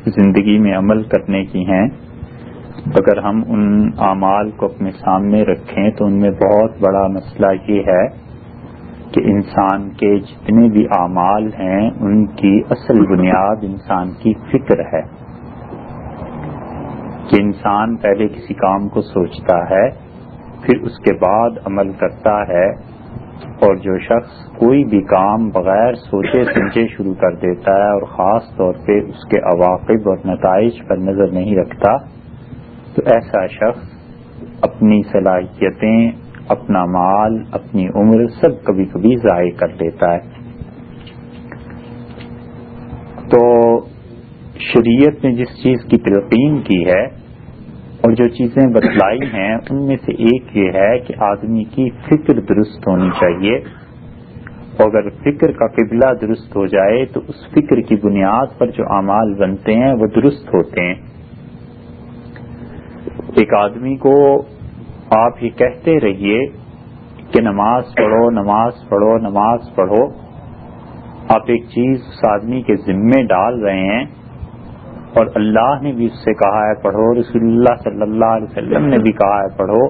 زندگی میں عمل کرنے کی ہیں، اگر ہم ان اعمال کو اپنے سامنے رکھیں تو ان میں بہت بڑا مسئلہ یہ ہے کہ انسان کے جتنے بھی اعمال ہیں ان کی اصل بنیاد انسان کی فکر ہے، کہ انسان پہلے کسی کام کو سوچتا ہے پھر اس کے بعد عمل کرتا ہے، اور جو شخص کوئی بھی کام بغیر سوچے سمجھے شروع کر دیتا ہے اور خاص طور پہ اس کے عواقب اور نتائج پر نظر نہیں رکھتا، تو ایسا شخص اپنی صلاحیتیں، اپنا مال، اپنی عمر سب کبھی کبھی ضائع کر دیتا ہے۔ تو شریعت نے جس چیز کی تلقین کی ہے اور جو چیزیں بتلائی ہیں ان میں سے ایک یہ ہے کہ آدمی کی فکر درست ہونی چاہیے، اور اگر فکر کا قبلہ درست ہو جائے تو اس فکر کی بنیاد پر جو اعمال بنتے ہیں وہ درست ہوتے ہیں۔ ایک آدمی کو آپ یہ کہتے رہیے کہ نماز پڑھو نماز پڑھو نماز پڑھو، آپ ایک چیز اس آدمی کے ذمے ڈال رہے ہیں، اور اللہ نے بھی اس سے کہا ہے پڑھو، رسول اللہ صلی اللہ علیہ وسلم نے بھی کہا ہے پڑھو،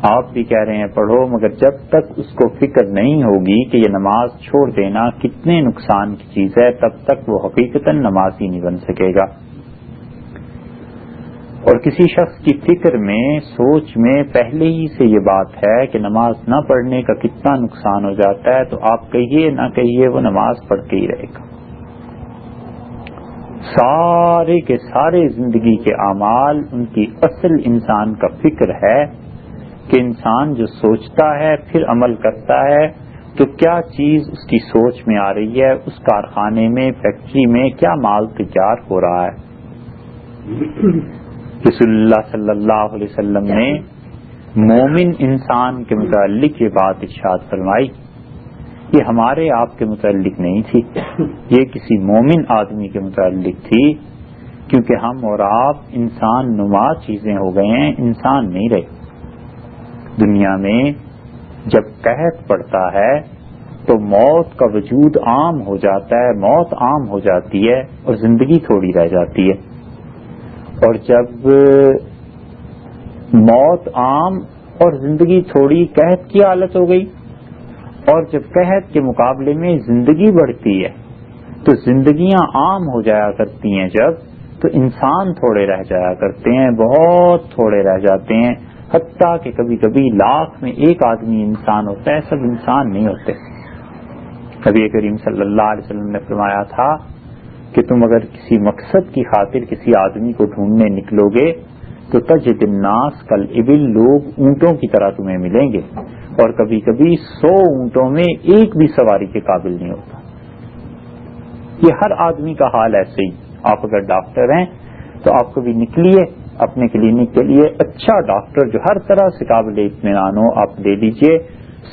آپ بھی کہہ رہے ہیں پڑھو، مگر جب تک اس کو فکر نہیں ہوگی کہ یہ نماز چھوڑ دینا کتنے نقصان کی چیز ہے، تب تک وہ حقیقتاً نمازی نہیں بن سکے گا۔ اور کسی شخص کی فکر میں، سوچ میں پہلے ہی سے یہ بات ہے کہ نماز نہ پڑھنے کا کتنا نقصان ہو جاتا ہے، تو آپ کہیے نہ کہیے وہ نماز پڑھ کے ہی رہے گا۔ سارے کے سارے زندگی کے اعمال ان کی اصل انسان کا فکر ہے کہ انسان جو سوچتا ہے پھر عمل کرتا ہے تو کیا چیز اس کی سوچ میں آ رہی ہے، اس کارخانے میں، فیکٹری میں کیا مال تیار ہو رہا ہے۔ رسول اللہ صلی اللہ علیہ وسلم نے مومن انسان کے متعلق یہ بات ارشاد فرمائی، یہ ہمارے آپ کے متعلق نہیں تھی، یہ کسی مومن آدمی کے متعلق تھی، کیونکہ ہم اور آپ انسان نما چیزیں ہو گئے ہیں، انسان نہیں رہے۔ دنیا میں جب قحط پڑتا ہے تو موت کا وجود عام ہو جاتا ہے، موت عام ہو جاتی ہے اور زندگی تھوڑی رہ جاتی ہے، اور جب موت عام اور زندگی تھوڑی، قحط کی حالت ہو گئی، اور جب قحط کے مقابلے میں زندگی بڑھتی ہے تو زندگیاں عام ہو جایا کرتی ہیں، جب تو انسان تھوڑے رہ جایا کرتے ہیں، بہت تھوڑے رہ جاتے ہیں، حتیٰ کہ کبھی کبھی لاکھ میں ایک آدمی انسان ہوتا ہے، سب انسان نہیں ہوتے۔ نبی کریم صلی اللہ علیہ وسلم نے فرمایا تھا کہ تم اگر کسی مقصد کی خاطر کسی آدمی کو ڈھونڈنے نکلو گے تو تجد الناس کالابل، لوگ اونٹوں کی طرح تمہیں ملیں گے، اور کبھی کبھی 100 اونٹوں میں ایک بھی سواری کے قابل نہیں ہوتا۔ یہ ہر آدمی کا حال ایسے ہی۔ آپ اگر ڈاکٹر ہیں تو آپ کبھی نکلیے اپنے کلینک کے لیے، اچھا ڈاکٹر جو ہر طرح سے قابل اطمینان ہو آپ لے لیجئے،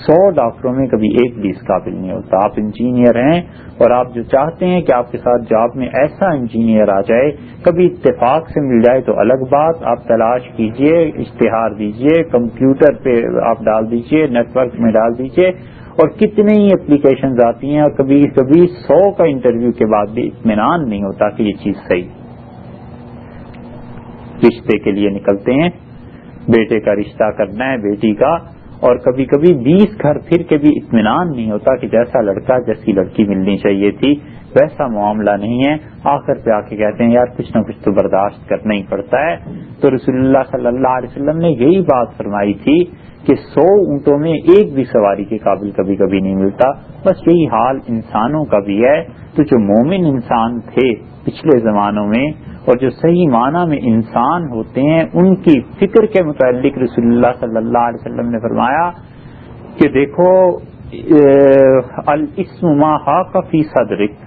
100 ڈاکٹروں میں کبھی ایک بھی اس قابل نہیں ہوتا۔ آپ انجینئر ہیں اور آپ جو چاہتے ہیں کہ آپ کے ساتھ جاب میں ایسا انجینئر آ جائے، کبھی اتفاق سے مل جائے تو الگ بات، آپ تلاش کیجئے، اشتہار دیجئے، کمپیوٹر پہ آپ ڈال دیجئے، نیٹ ورک میں ڈال دیجئے، اور کتنے ہی اپلیکیشنز آتی ہیں، اور کبھی کبھی 100 کا انٹرویو کے بعد بھی اطمینان نہیں ہوتا کہ یہ چیز صحیح۔ رشتے کے لیے نکلتے ہیں، بیٹے کا رشتہ کرنا ہے، بیٹی کا، اور کبھی کبھی 20 گھر پھر کے بھی اطمینان نہیں ہوتا کہ جیسا لڑکا جیسی لڑکی ملنی چاہیے تھی ویسا معاملہ نہیں ہے۔ آخر پہ آ کے کہتے ہیں یار کچھ نہ کچھ تو برداشت کرنا ہی پڑتا ہے۔ تو رسول اللہ صلی اللہ علیہ وسلم نے یہی بات فرمائی تھی کہ 100 اونٹوں میں ایک بھی سواری کے قابل کبھی کبھی نہیں ملتا۔ بس یہی حال انسانوں کا بھی ہے۔ تو جو مومن انسان تھے پچھلے زمانوں میں اور جو صحیح معنی میں انسان ہوتے ہیں، ان کی فکر کے متعلق رسول اللہ صلی اللہ علیہ وسلم نے فرمایا کہ دیکھو الاسم ما حاق فی صدرک،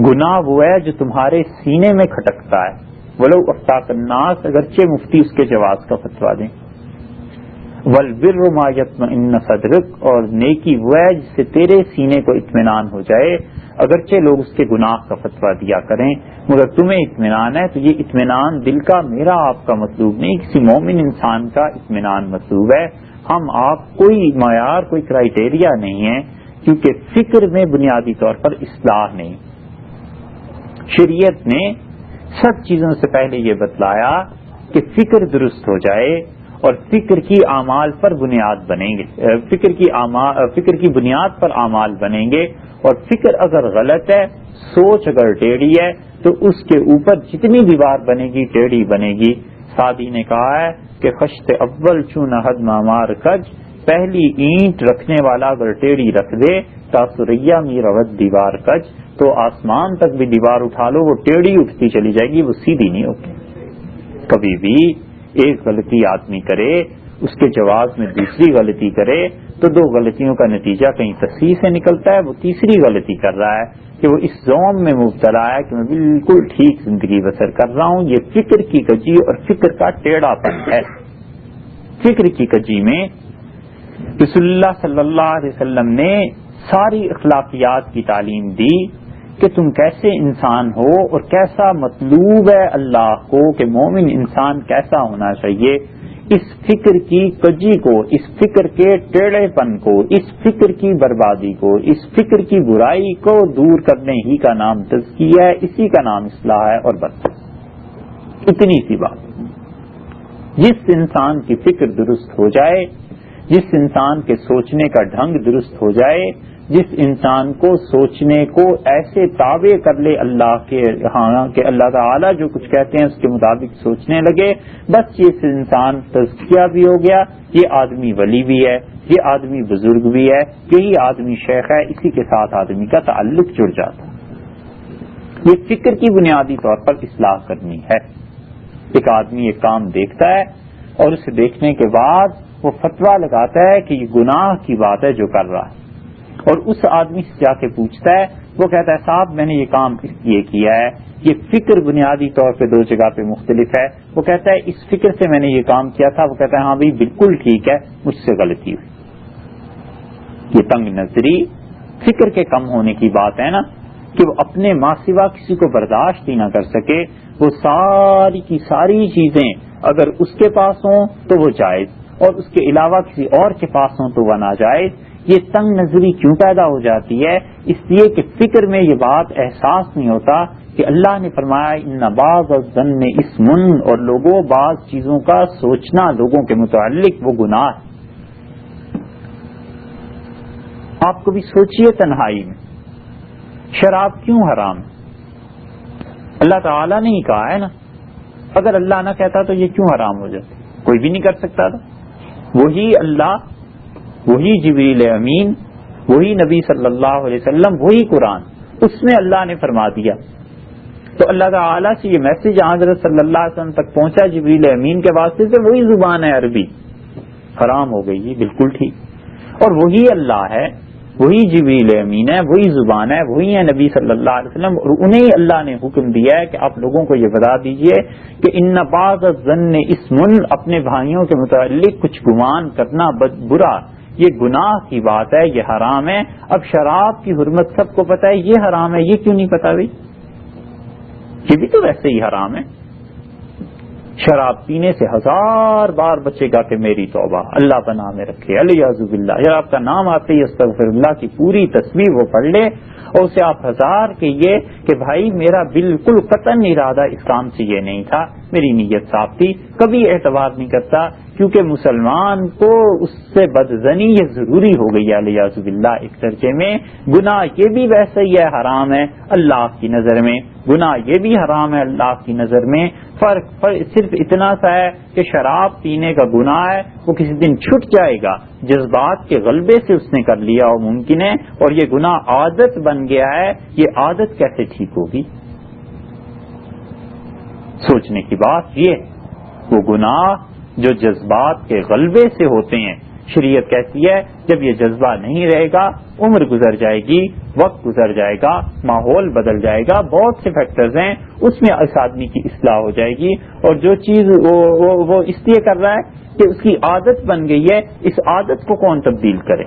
گناہ وہ ہے جو تمہارے سینے میں کھٹکتا ہے، ولو افتاق الناس، اگرچہ مفتی اس کے جواز کا فتویٰ دیں، والبر ما یطمئن صدرک، اور نیکی وہ ہے جس سے تیرے سینے کو اطمینان ہو جائے، اگرچہ لوگ اس کے گناہ کا فتویٰ دیا کریں مگر تمہیں اطمینان ہے۔ تو یہ اطمینان دل کا میرا آپ کا مطلوب نہیں، کسی مومن انسان کا اطمینان مطلوب ہے۔ ہم آپ کوئی معیار، کوئی کرائیٹیریا نہیں ہے، کیونکہ فکر میں بنیادی طور پر اصلاح نہیں۔ شریعت نے سب چیزوں سے پہلے یہ بتلایا کہ فکر درست ہو جائے اور فکر کی اعمال پر بنیاد بنیں گے، فکر کی بنیاد پر اعمال بنیں گے، اور فکر اگر غلط ہے، سوچ اگر ٹیڑھی ہے، تو اس کے اوپر جتنی دیوار بنے گی ٹیڑھی بنے گی۔ سعدی نے کہا ہے کہ خشت اول چون حد مامار کج، پہلی اینٹ رکھنے والا اگر ٹیڑھی رکھ دے تا سریا می روت دیوار کج، تو آسمان تک بھی دیوار اٹھا لو وہ ٹیڑھی اٹھتی چلی جائے گی، وہ سیدھی نہیں ہوتی۔ کبھی بھی ایک غلطی آدمی کرے، اس کے جواب میں دوسری غلطی کرے، تو دو غلطیوں کا نتیجہ کہیں تصحیح سے نکلتا ہے، وہ تیسری غلطی کر رہا ہے کہ وہ اس زوم میں مبتلا ہے کہ میں بالکل ٹھیک زندگی بسر کر رہا ہوں۔ یہ فکر کی کجی اور فکر کا ٹیڑھا پن ہے۔ فکر کی کجی میں رسول اللہ صلی اللہ علیہ وسلم نے ساری اخلاقیات کی تعلیم دی کہ تم کیسے انسان ہو اور کیسا مطلوب ہے اللہ کو کہ مومن انسان کیسا ہونا چاہیے۔ اس فکر کی کجی کو، اس فکر کے ٹیڑھے پن کو، اس فکر کی بربادی کو، اس فکر کی برائی کو دور کرنے ہی کا نام تزکیہ ہے، اسی کا نام اصلاح ہے اور برکت۔ اتنی سی بات۔ جس انسان کی فکر درست ہو جائے، جس انسان کے سوچنے کا ڈھنگ درست ہو جائے، جس انسان کو سوچنے کو ایسے تابع کر لے اللہ کے ہاں کہ اللہ تعالیٰ جو کچھ کہتے ہیں اس کے مطابق سوچنے لگے، بس یہ انسان تزکیہ بھی ہو گیا، یہ آدمی ولی بھی ہے، یہ آدمی بزرگ بھی ہے، یہی آدمی شیخ ہے، اسی کے ساتھ آدمی کا تعلق جڑ جاتا ہے۔ یہ فکر کی بنیادی طور پر اصلاح کرنی ہے۔ ایک آدمی ایک کام دیکھتا ہے اور اسے دیکھنے کے بعد وہ فتویٰ لگاتا ہے کہ یہ گناہ کی بات ہے جو کر رہا ہے، اور اس آدمی سے جا کے پوچھتا ہے، وہ کہتا ہے صاحب میں نے یہ کام اس لیے کیا ہے، یہ فکر بنیادی طور پہ دو جگہ پہ مختلف ہے۔ وہ کہتا ہے اس فکر سے میں نے یہ کام کیا تھا، وہ کہتا ہے ہاں بھائی بالکل ٹھیک ہے، مجھ سے غلطی ہوئی۔ یہ تنگ نظری فکر کے کم ہونے کی بات ہے نا، کہ وہ اپنے ماں سوا کسی کو برداشت ہی نہ کر سکے، وہ ساری کی ساری چیزیں اگر اس کے پاس ہوں تو وہ جائز، اور اس کے علاوہ کسی اور کے پاس ہوں تو وہ ناجائز۔ یہ تنگ نظری کیوں پیدا ہو جاتی ہے؟ اس لیے کہ فکر میں یہ بات احساس نہیں ہوتا کہ اللہ نے فرمایا ان بعض الظن اسم، اور لوگوں بعض چیزوں کا سوچنا لوگوں کے متعلق وہ گناہ ہے۔ آپ کو بھی سوچئے تنہائی میں شراب کیوں حرام ہے؟ اللہ تعالیٰ نے ہی کہا ہے نا، اگر اللہ نہ کہتا تو یہ کیوں حرام ہو جاتا؟ کوئی بھی نہیں کر سکتا تھا۔ وہی اللہ، وہی جبریل امین، وہی نبی صلی اللہ علیہ وسلم، وہی قرآن، اس میں اللہ نے فرما دیا۔ تو اللہ تعالیٰ سے یہ میسج حضرت صلی اللہ علیہ وسلم تک پہنچا جبریل امین کے واسطے سے، وہی زبان ہے عربی، حرام ہو گئی، بالکل ٹھیک۔ اور وہی اللہ ہے، وہی جبریل امین ہے، وہی زبان ہے، وہی ہے نبی صلی اللہ علیہ وسلم، اور انہیں اللہ نے حکم دیا ہے کہ آپ لوگوں کو یہ بتا دیجئے کہ ان بعض الظن اسم، اپنے بھائیوں کے متعلق کچھ گمان کرنا برا، یہ گناہ کی بات ہے، یہ حرام ہے۔ اب شراب کی حرمت سب کو پتہ ہے، یہ حرام ہے، یہ کیوں نہیں پتا بھائی؟ یہ بھی تو ویسے ہی حرام ہے۔ شراب پینے سے 1000 بار بچے گا کہ میری توبہ، اللہ پناہ میں رکھے، الیاذ باللہ۔ شراب کا نام آتے ہی استغفر اللہ کی پوری تصویر وہ پڑھ لے، اور اسے آپ 1000 کہیے کہ بھائی میرا بالکل قطعاً ارادہ اس کام سے یہ نہیں تھا، میری نیت صاف تھی، کبھی اعتبار نہیں کرتا، کیونکہ مسلمان کو اس سے بدظنی یہ ضروری ہو گئی ہے الیاذ باللہ۔ ایک درجے میں گناہ یہ بھی ویسے ہی ہے، حرام ہے اللہ کی نظر میں، گناہ یہ بھی حرام ہے اللہ کی نظر میں۔ فرق صرف اتنا سا ہے کہ شراب پینے کا گناہ ہے وہ کسی دن چھٹ جائے گا، جذبات کے غلبے سے اس نے کر لیا اور ممکن ہے، اور یہ گناہ عادت بن گیا ہے، یہ عادت کیسے ٹھیک ہوگی؟ سوچنے کی بات یہ ہے، وہ گناہ جو جذبات کے غلبے سے ہوتے ہیں، شریعت کہتی ہے جب یہ جذبہ نہیں رہے گا، عمر گزر جائے گی، وقت گزر جائے گا، ماحول بدل جائے گا، بہت سے فیکٹرز ہیں، اس میں اس آدمی کی اصلاح ہو جائے گی، اور جو چیز وہ اس لیے کر رہا ہے کہ اس کی عادت بن گئی ہے، اس عادت کو کون تبدیل کرے؟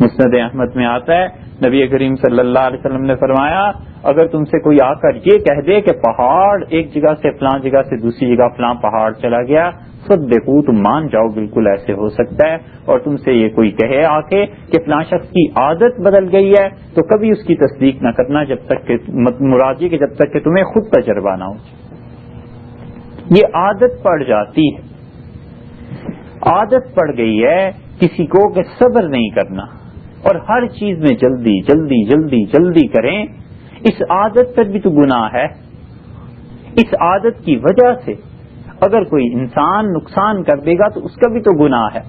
مسند احمد میں آتا ہے نبی کریم صلی اللہ علیہ وسلم نے فرمایا اگر تم سے کوئی آ کر یہ کہہ دے کہ پہاڑ ایک جگہ سے فلاں جگہ سے دوسری جگہ فلاں پہاڑ چلا گیا، صدقوا، تم مان جاؤ بالکل ایسے ہو سکتا ہے. اور تم سے یہ کوئی کہے آ کے کہ فلاں شخص کی عادت بدل گئی ہے، تو کبھی اس کی تصدیق نہ کرنا جب تک کہ مراد یہ کہ جب تک کہ تمہیں خود تجربہ نہ ہو. یہ عادت پڑ جاتی ہے، عادت پڑ گئی ہے کسی کو کہ صبر نہیں کرنا اور ہر چیز میں جلدی جلدی جلدی جلدی کریں. اس عادت پر بھی تو گناہ ہے. اس عادت کی وجہ سے اگر کوئی انسان نقصان کر دے گا تو اس کا بھی تو گناہ ہے.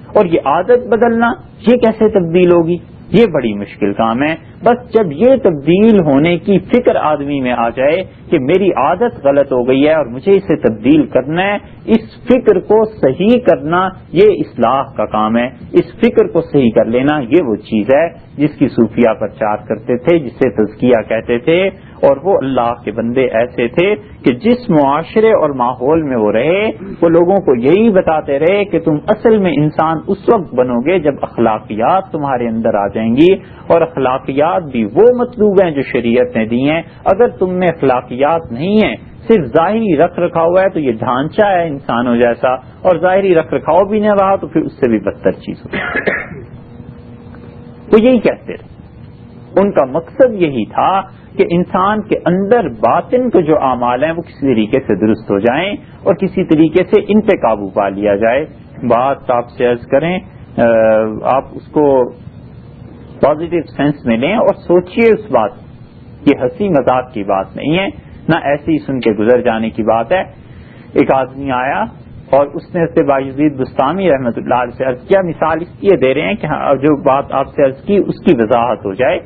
اور یہ عادت بدلنا، یہ کیسے تبدیل ہوگی؟ یہ بڑی مشکل کام ہے. بس جب یہ تبدیل ہونے کی فکر آدمی میں آ جائے کہ میری عادت غلط ہو گئی ہے اور مجھے اسے تبدیل کرنا ہے، اس فکر کو صحیح کرنا یہ اصلاح کا کام ہے. اس فکر کو صحیح کر لینا یہ وہ چیز ہے جس کی صوفیہ پرچار کرتے تھے، جسے تزکیہ کہتے تھے. اور وہ اللہ کے بندے ایسے تھے کہ جس معاشرے اور ماحول میں وہ رہے، وہ لوگوں کو یہی بتاتے رہے کہ تم اصل میں انسان اس وقت بنو گے جب اخلاقیات تمہارے اندر آ جائیں گی. اور اخلاقیات بھی وہ مطلوب ہیں جو شریعت نے دی ہیں. اگر تم میں اخلاقیات نہیں ہیں، صرف ظاہری رکھ رکھاؤ ہے، تو یہ ڈھانچہ ہے انسانوں جیسا، اور ظاہری رکھ رکھاؤ بھی نہ رہا تو پھر اس سے بھی بدتر چیز ہوگی. وہ یہی کہتے رہے. ان کا مقصد یہی تھا کہ انسان کے اندر باطن کے جو اعمال ہیں وہ کسی طریقے سے درست ہو جائیں اور کسی طریقے سے ان پہ قابو پا لیا جائے. بات آپ سے عرض کریں، آپ اس کو پازیٹو سینس میں لیں اور سوچئے اس بات. یہ ہنسی مذاق کی بات نہیں ہے، نہ ایسے ہی سن کے گزر جانے کی بات ہے. ایک آدمی آیا اور اس نے سے بایزید بستامی رحمۃ اللہ علیہ سے عرض کیا. مثال اس لیے دے رہے ہیں کہ جو بات آپ سے عرض کی اس کی وضاحت ہو جائے.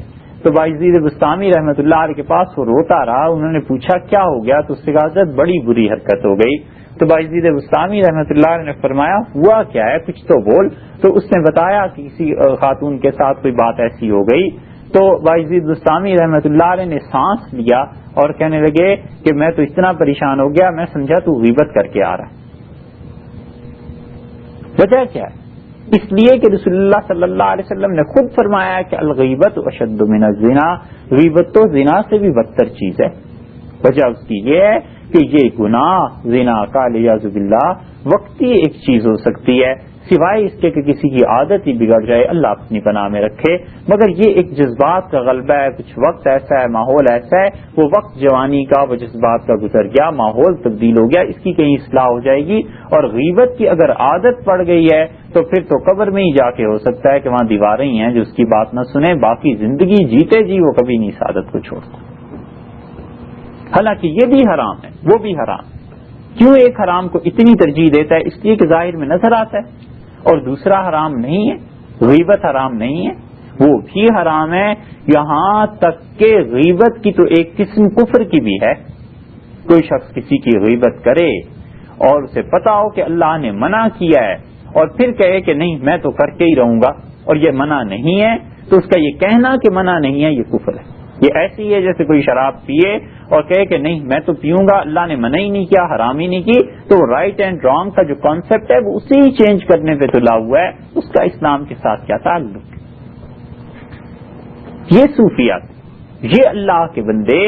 تو بایزید بستامی رحمۃ اللہ علیہ کے پاس وہ روتا رہا. انہوں نے پوچھا کیا ہو گیا؟ تو اس سے کہا حضرت بڑی بری حرکت ہو گئی. تو بایزید بستامی رحمۃ اللہ علیہ نے فرمایا ہوا کیا ہے، کچھ تو بول. تو اس نے بتایا کہ کسی خاتون کے ساتھ کوئی بات ایسی ہو گئی. تو بایزید بستامی رحمۃ اللہ علیہ نے سانس لیا اور کہنے لگے کہ میں تو اتنا پریشان ہو گیا، میں سمجھا تو غیبت کر کے آ رہا ہے. وجہ کیا ہے؟ اس لیے کہ رسول اللہ صلی اللہ علیہ وسلم نے خود فرمایا کہ الغیبت اشد من الزنا، غیبت تو زنا سے بھی بدتر چیز ہے. وجہ اس کی یہ ہے کہ یہ گناہ زنا کا علیاذ باللہ وقتی ایک چیز ہو سکتی ہے، سوائے اس کے کہ کسی کی عادت ہی بگڑ جائے، اللہ اپنی پناہ میں رکھے. مگر یہ ایک جذبات کا غلبہ ہے، کچھ وقت ایسا ہے، ماحول ایسا ہے. وہ وقت جوانی کا، وہ جذبات کا گزر گیا، ماحول تبدیل ہو گیا، اس کی کہیں اصلاح ہو جائے گی. اور غیبت کی اگر عادت پڑ گئی ہے تو پھر تو قبر میں ہی جا کے ہو سکتا ہے کہ وہاں دیواریں ہی ہیں جو اس کی بات نہ سنیں، باقی زندگی جیتے جی وہ کبھی نہیں اس عادت کو چھوڑتا. حالانکہ یہ بھی حرام ہے، وہ بھی حرام ہے. کیوں ایک حرام کو اتنی ترجیح دیتا ہے؟ اس لیے کہ ظاہر میں نظر آتا ہے. اور دوسرا حرام نہیں ہے، غیبت حرام نہیں ہے، وہ بھی حرام ہے. یہاں تک کہ غیبت کی تو ایک قسم کفر کی بھی ہے. کوئی شخص کسی کی غیبت کرے اور اسے پتا ہو کہ اللہ نے منع کیا ہے اور پھر کہے کہ نہیں میں تو کر کے ہی رہوں گا اور یہ منع نہیں ہے، تو اس کا یہ کہنا کہ منع نہیں ہے یہ کفر ہے. یہ ایسی ہے جیسے کوئی شراب پیے اور کہے کہ نہیں میں تو پیوں گا، اللہ نے منع ہی نہیں کیا، حرام ہی نہیں کی. تو رائٹ اینڈ رانگ کا جو کانسیپٹ ہے وہ اسی ہی چینج کرنے پہ تلا ہوا ہے، اس کا اسلام کے ساتھ کیا تعلق. یہ صوفیات، یہ اللہ کے بندے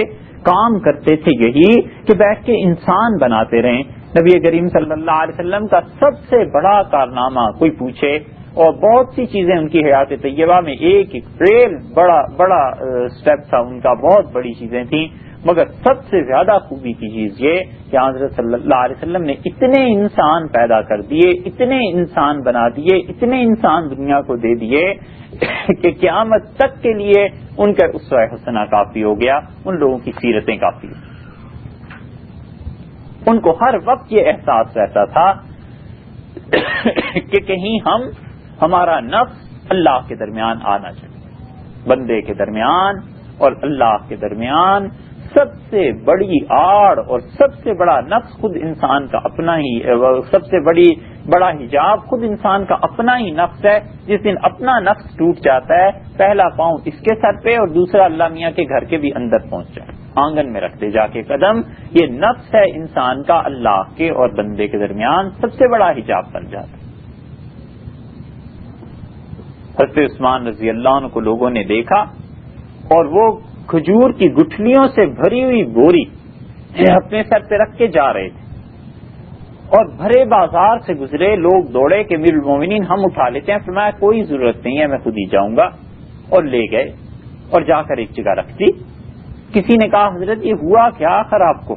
کام کرتے تھے یہی کہ بیٹھ کے انسان بناتے رہیں. نبی کریم صلی اللہ علیہ وسلم کا سب سے بڑا کارنامہ کوئی پوچھے، اور بہت سی چیزیں ان کی حیات طیبہ میں ایک ریل بڑا سٹیپ تھا ان کا، بہت بڑی چیزیں تھیں. مگر سب سے زیادہ خوبی کی چیز یہ کہ حضرت صلی اللہ علیہ وسلم نے اتنے انسان پیدا کر دیے، اتنے انسان بنا دیے، اتنے انسان دنیا کو دے دیے کہ قیامت تک کے لیے ان کا اسوہ حسنہ کافی ہو گیا، ان لوگوں کی سیرتیں کافی ہو. ان کو ہر وقت یہ احساس رہتا تھا کہ کہیں ہمارا نفس اللہ کے درمیان آنا چاہیے. بندے کے درمیان اور اللہ کے درمیان سب سے بڑی آڑ اور سب سے بڑا نفس خود انسان کا اپنا ہی، سب سے بڑا حجاب خود انسان کا اپنا ہی نفس ہے. جس دن اپنا نفس ٹوٹ جاتا ہے، پہلا پاؤں اس کے سر پہ اور دوسرا اللہ میاں کے گھر کے بھی اندر پہنچ جائے، آنگن میں رکھتے جا کے قدم. یہ نفس ہے انسان کا اللہ کے اور بندے کے درمیان سب سے بڑا حجاب بن جاتا ہے. حضرت عثمان رضی اللہ عنہ کو لوگوں نے دیکھا اور وہ کھجور کی گٹھلیوں سے بھری ہوئی بوری اپنے سر پہ رکھ کے جا رہے تھے اور بھرے بازار سے گزرے، لوگ دوڑے کہ امیر المومنین ہم اٹھا لیتے ہیں. فرمایا کوئی ضرورت نہیں ہے، میں خود ہی جاؤں گا. اور لے گئے اور جا کر ایک جگہ رکھ دی. کسی نے کہا حضرت یہ ہوا کیا آخر آپ کو،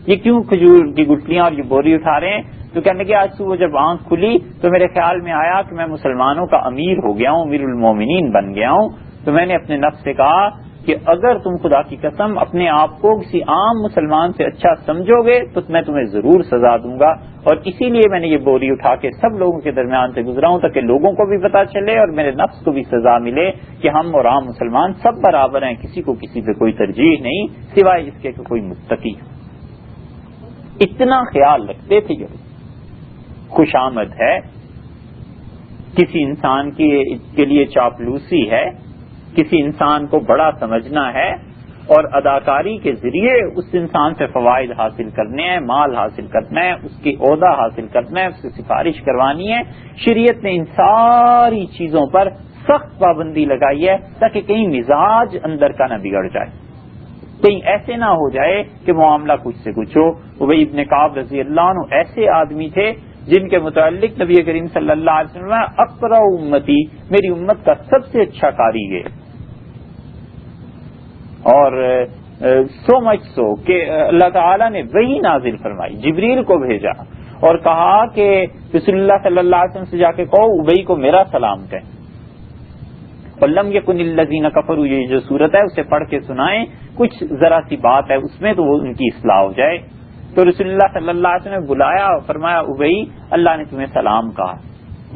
یہ کیوں کھجور کی گٹھلیاں اور یہ بوری اٹھا رہے ہیں؟ تو کہنے کہ آج صبح جب آنکھ کھلی تو میرے خیال میں آیا کہ میں مسلمانوں کا امیر ہو گیا ہوں، امیر المومنین بن گیا ہوں. تو میں نے اپنے نفس سے کہا کہ اگر تم خدا کی قسم اپنے آپ کو کسی عام مسلمان سے اچھا سمجھو گے تو میں تمہیں ضرور سزا دوں گا، اور اسی لیے میں نے یہ بوری اٹھا کے سب لوگوں کے درمیان سے گزرا ہوں تاکہ لوگوں کو بھی پتا چلے اور میرے نفس کو بھی سزا ملے کہ ہم اور عام مسلمان سب برابر ہیں، کسی کو کسی پہ کوئی ترجیح نہیں سوائے اس کے کہ کوئی متقی. اتنا خیال رکھتے تھے. خوش آمد ہے، کسی انسان کے لیے چاپلوسی ہے، کسی انسان کو بڑا سمجھنا ہے اور اداکاری کے ذریعے اس انسان سے فوائد حاصل کرنے ہیں، مال حاصل کرنا ہے، اس کی عہدہ حاصل کرنا ہے، اس سے سفارش کروانی ہے. شریعت نے ان ساری چیزوں پر سخت پابندی لگائی ہے تاکہ کہیں مزاج اندر کا نہ بگڑ جائے، کہیں ایسے نہ ہو جائے کہ معاملہ کچھ سے کچھ ہو. ابی بن کعب رضی اللہ عنہ ایسے آدمی تھے جن کے متعلق نبی کریم صلی اللہ علیہ وسلم اقرا امتی، میری امت کا سب سے اچھا قاری ہے. اور سو مچ سو کہ اللہ تعالیٰ نے وہی نازل فرمائی، جبریل کو بھیجا اور کہا کہ رسول اللہ صلی اللہ علیہ وسلم سے جا کے کہو ابی کو میرا سلام کہیں. وَلَمْ يَكُنِ الَّذِينَ كَفَرُوا، یہ جو صورت ہے اسے پڑھ کے سنائیں، کچھ ذرا سی بات ہے اس میں تو وہ ان کی اصلاح ہو جائے. تو رسول اللہ صلی اللہ علیہ وسلم نے بلایا اور فرمایا ابی اللہ نے تمہیں سلام کہا.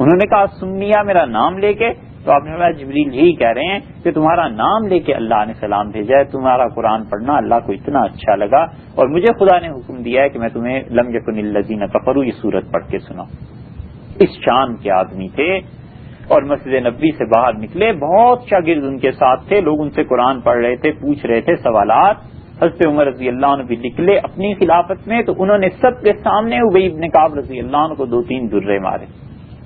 انہوں نے کہا سمیا میرا نام لے کے؟ تو آپ نے فرمایا جبریل یہی کہہ رہے ہیں کہ تمہارا نام لے کے اللہ نے سلام بھیجا ہے، تمہارا قرآن پڑھنا اللہ کو اتنا اچھا لگا اور مجھے خدا نے حکم دیا ہے کہ میں تمہیں لم یکن الذین کفروا یہ سورت پڑھ کے سناؤں. اس شان کے آدمی تھے اور مسجد نبوی سے باہر نکلے، بہت شاگرد ان کے ساتھ تھے، لوگ ان سے قرآن پڑھ رہے تھے، پوچھ رہے تھے سوالات. حضرت عمر رضی اللہ عنہ بھی نکلے اپنی خلافت میں، تو انہوں نے سب کے سامنے ابی بن کعب رضی اللہ عنہ کو 2-3 درے مارے.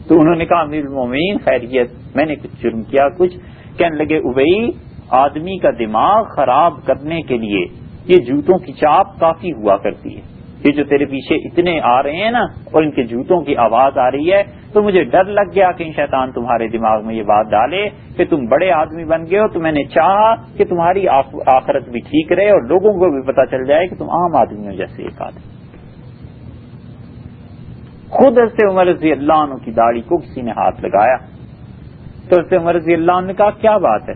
تو انہوں نے کہا امیر المومنین خیریت، میں نے کچھ جرم کیا کچھ؟ کہنے لگے ابی آدمی کا دماغ خراب کرنے کے لیے یہ جوتوں کی چاپ کافی ہوا کرتی ہے. یہ جو تیرے پیچھے اتنے آ رہے ہیں نا اور ان کے جوتوں کی آواز آ رہی ہے، تو مجھے ڈر لگ گیا کہ شیطان تمہارے دماغ میں یہ بات ڈالے کہ تم بڑے آدمی بن گئے ہو، تو میں نے چاہا کہ تمہاری آخرت بھی ٹھیک رہے اور لوگوں کو بھی پتا چل جائے کہ تم عام آدمیوں جیسے ایک آدمی. خود حضرت عمر رضی اللہ عنہ کی داڑھی کو کسی نے ہاتھ لگایا تو حضرت عمر رضی اللہ عنہ نے کہا کیا بات ہے؟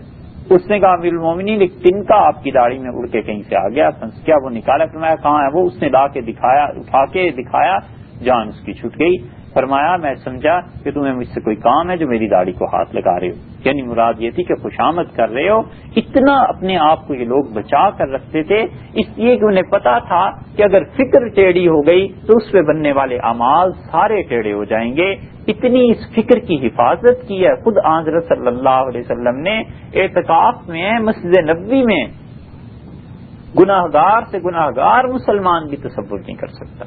اس نے کہا امیر المومنین ایک تنکا آپ کی داڑھی میں اڑ کے کہیں سے آ گیا، پھنس گیا. وہ نکالا، فرمایا کہاں ہے وہ؟ اس نے لا کے دکھایا، اٹھا کے دکھایا، جان اس کی چھوٹ گئی. فرمایا میں سمجھا کہ تمہیں مجھ سے کوئی کام ہے جو میری داڑھی کو ہاتھ لگا رہے ہو. یعنی مراد یہ تھی کہ خوشامد کر رہے ہو. اتنا اپنے آپ کو یہ لوگ بچا کر رکھتے تھے اس لیے کہ انہیں پتا تھا کہ اگر فکر ٹیڑھی ہو گئی تو اس پہ بننے والے اعمال سارے ٹیڑھے ہو جائیں گے. اتنی اس فکر کی حفاظت کی ہے. خود حضرت صلی اللہ علیہ وسلم نے اعتکاف میں مسجد نبوی میں گناہگار سے گناہگار مسلمان بھی تصور نہیں کر سکتا.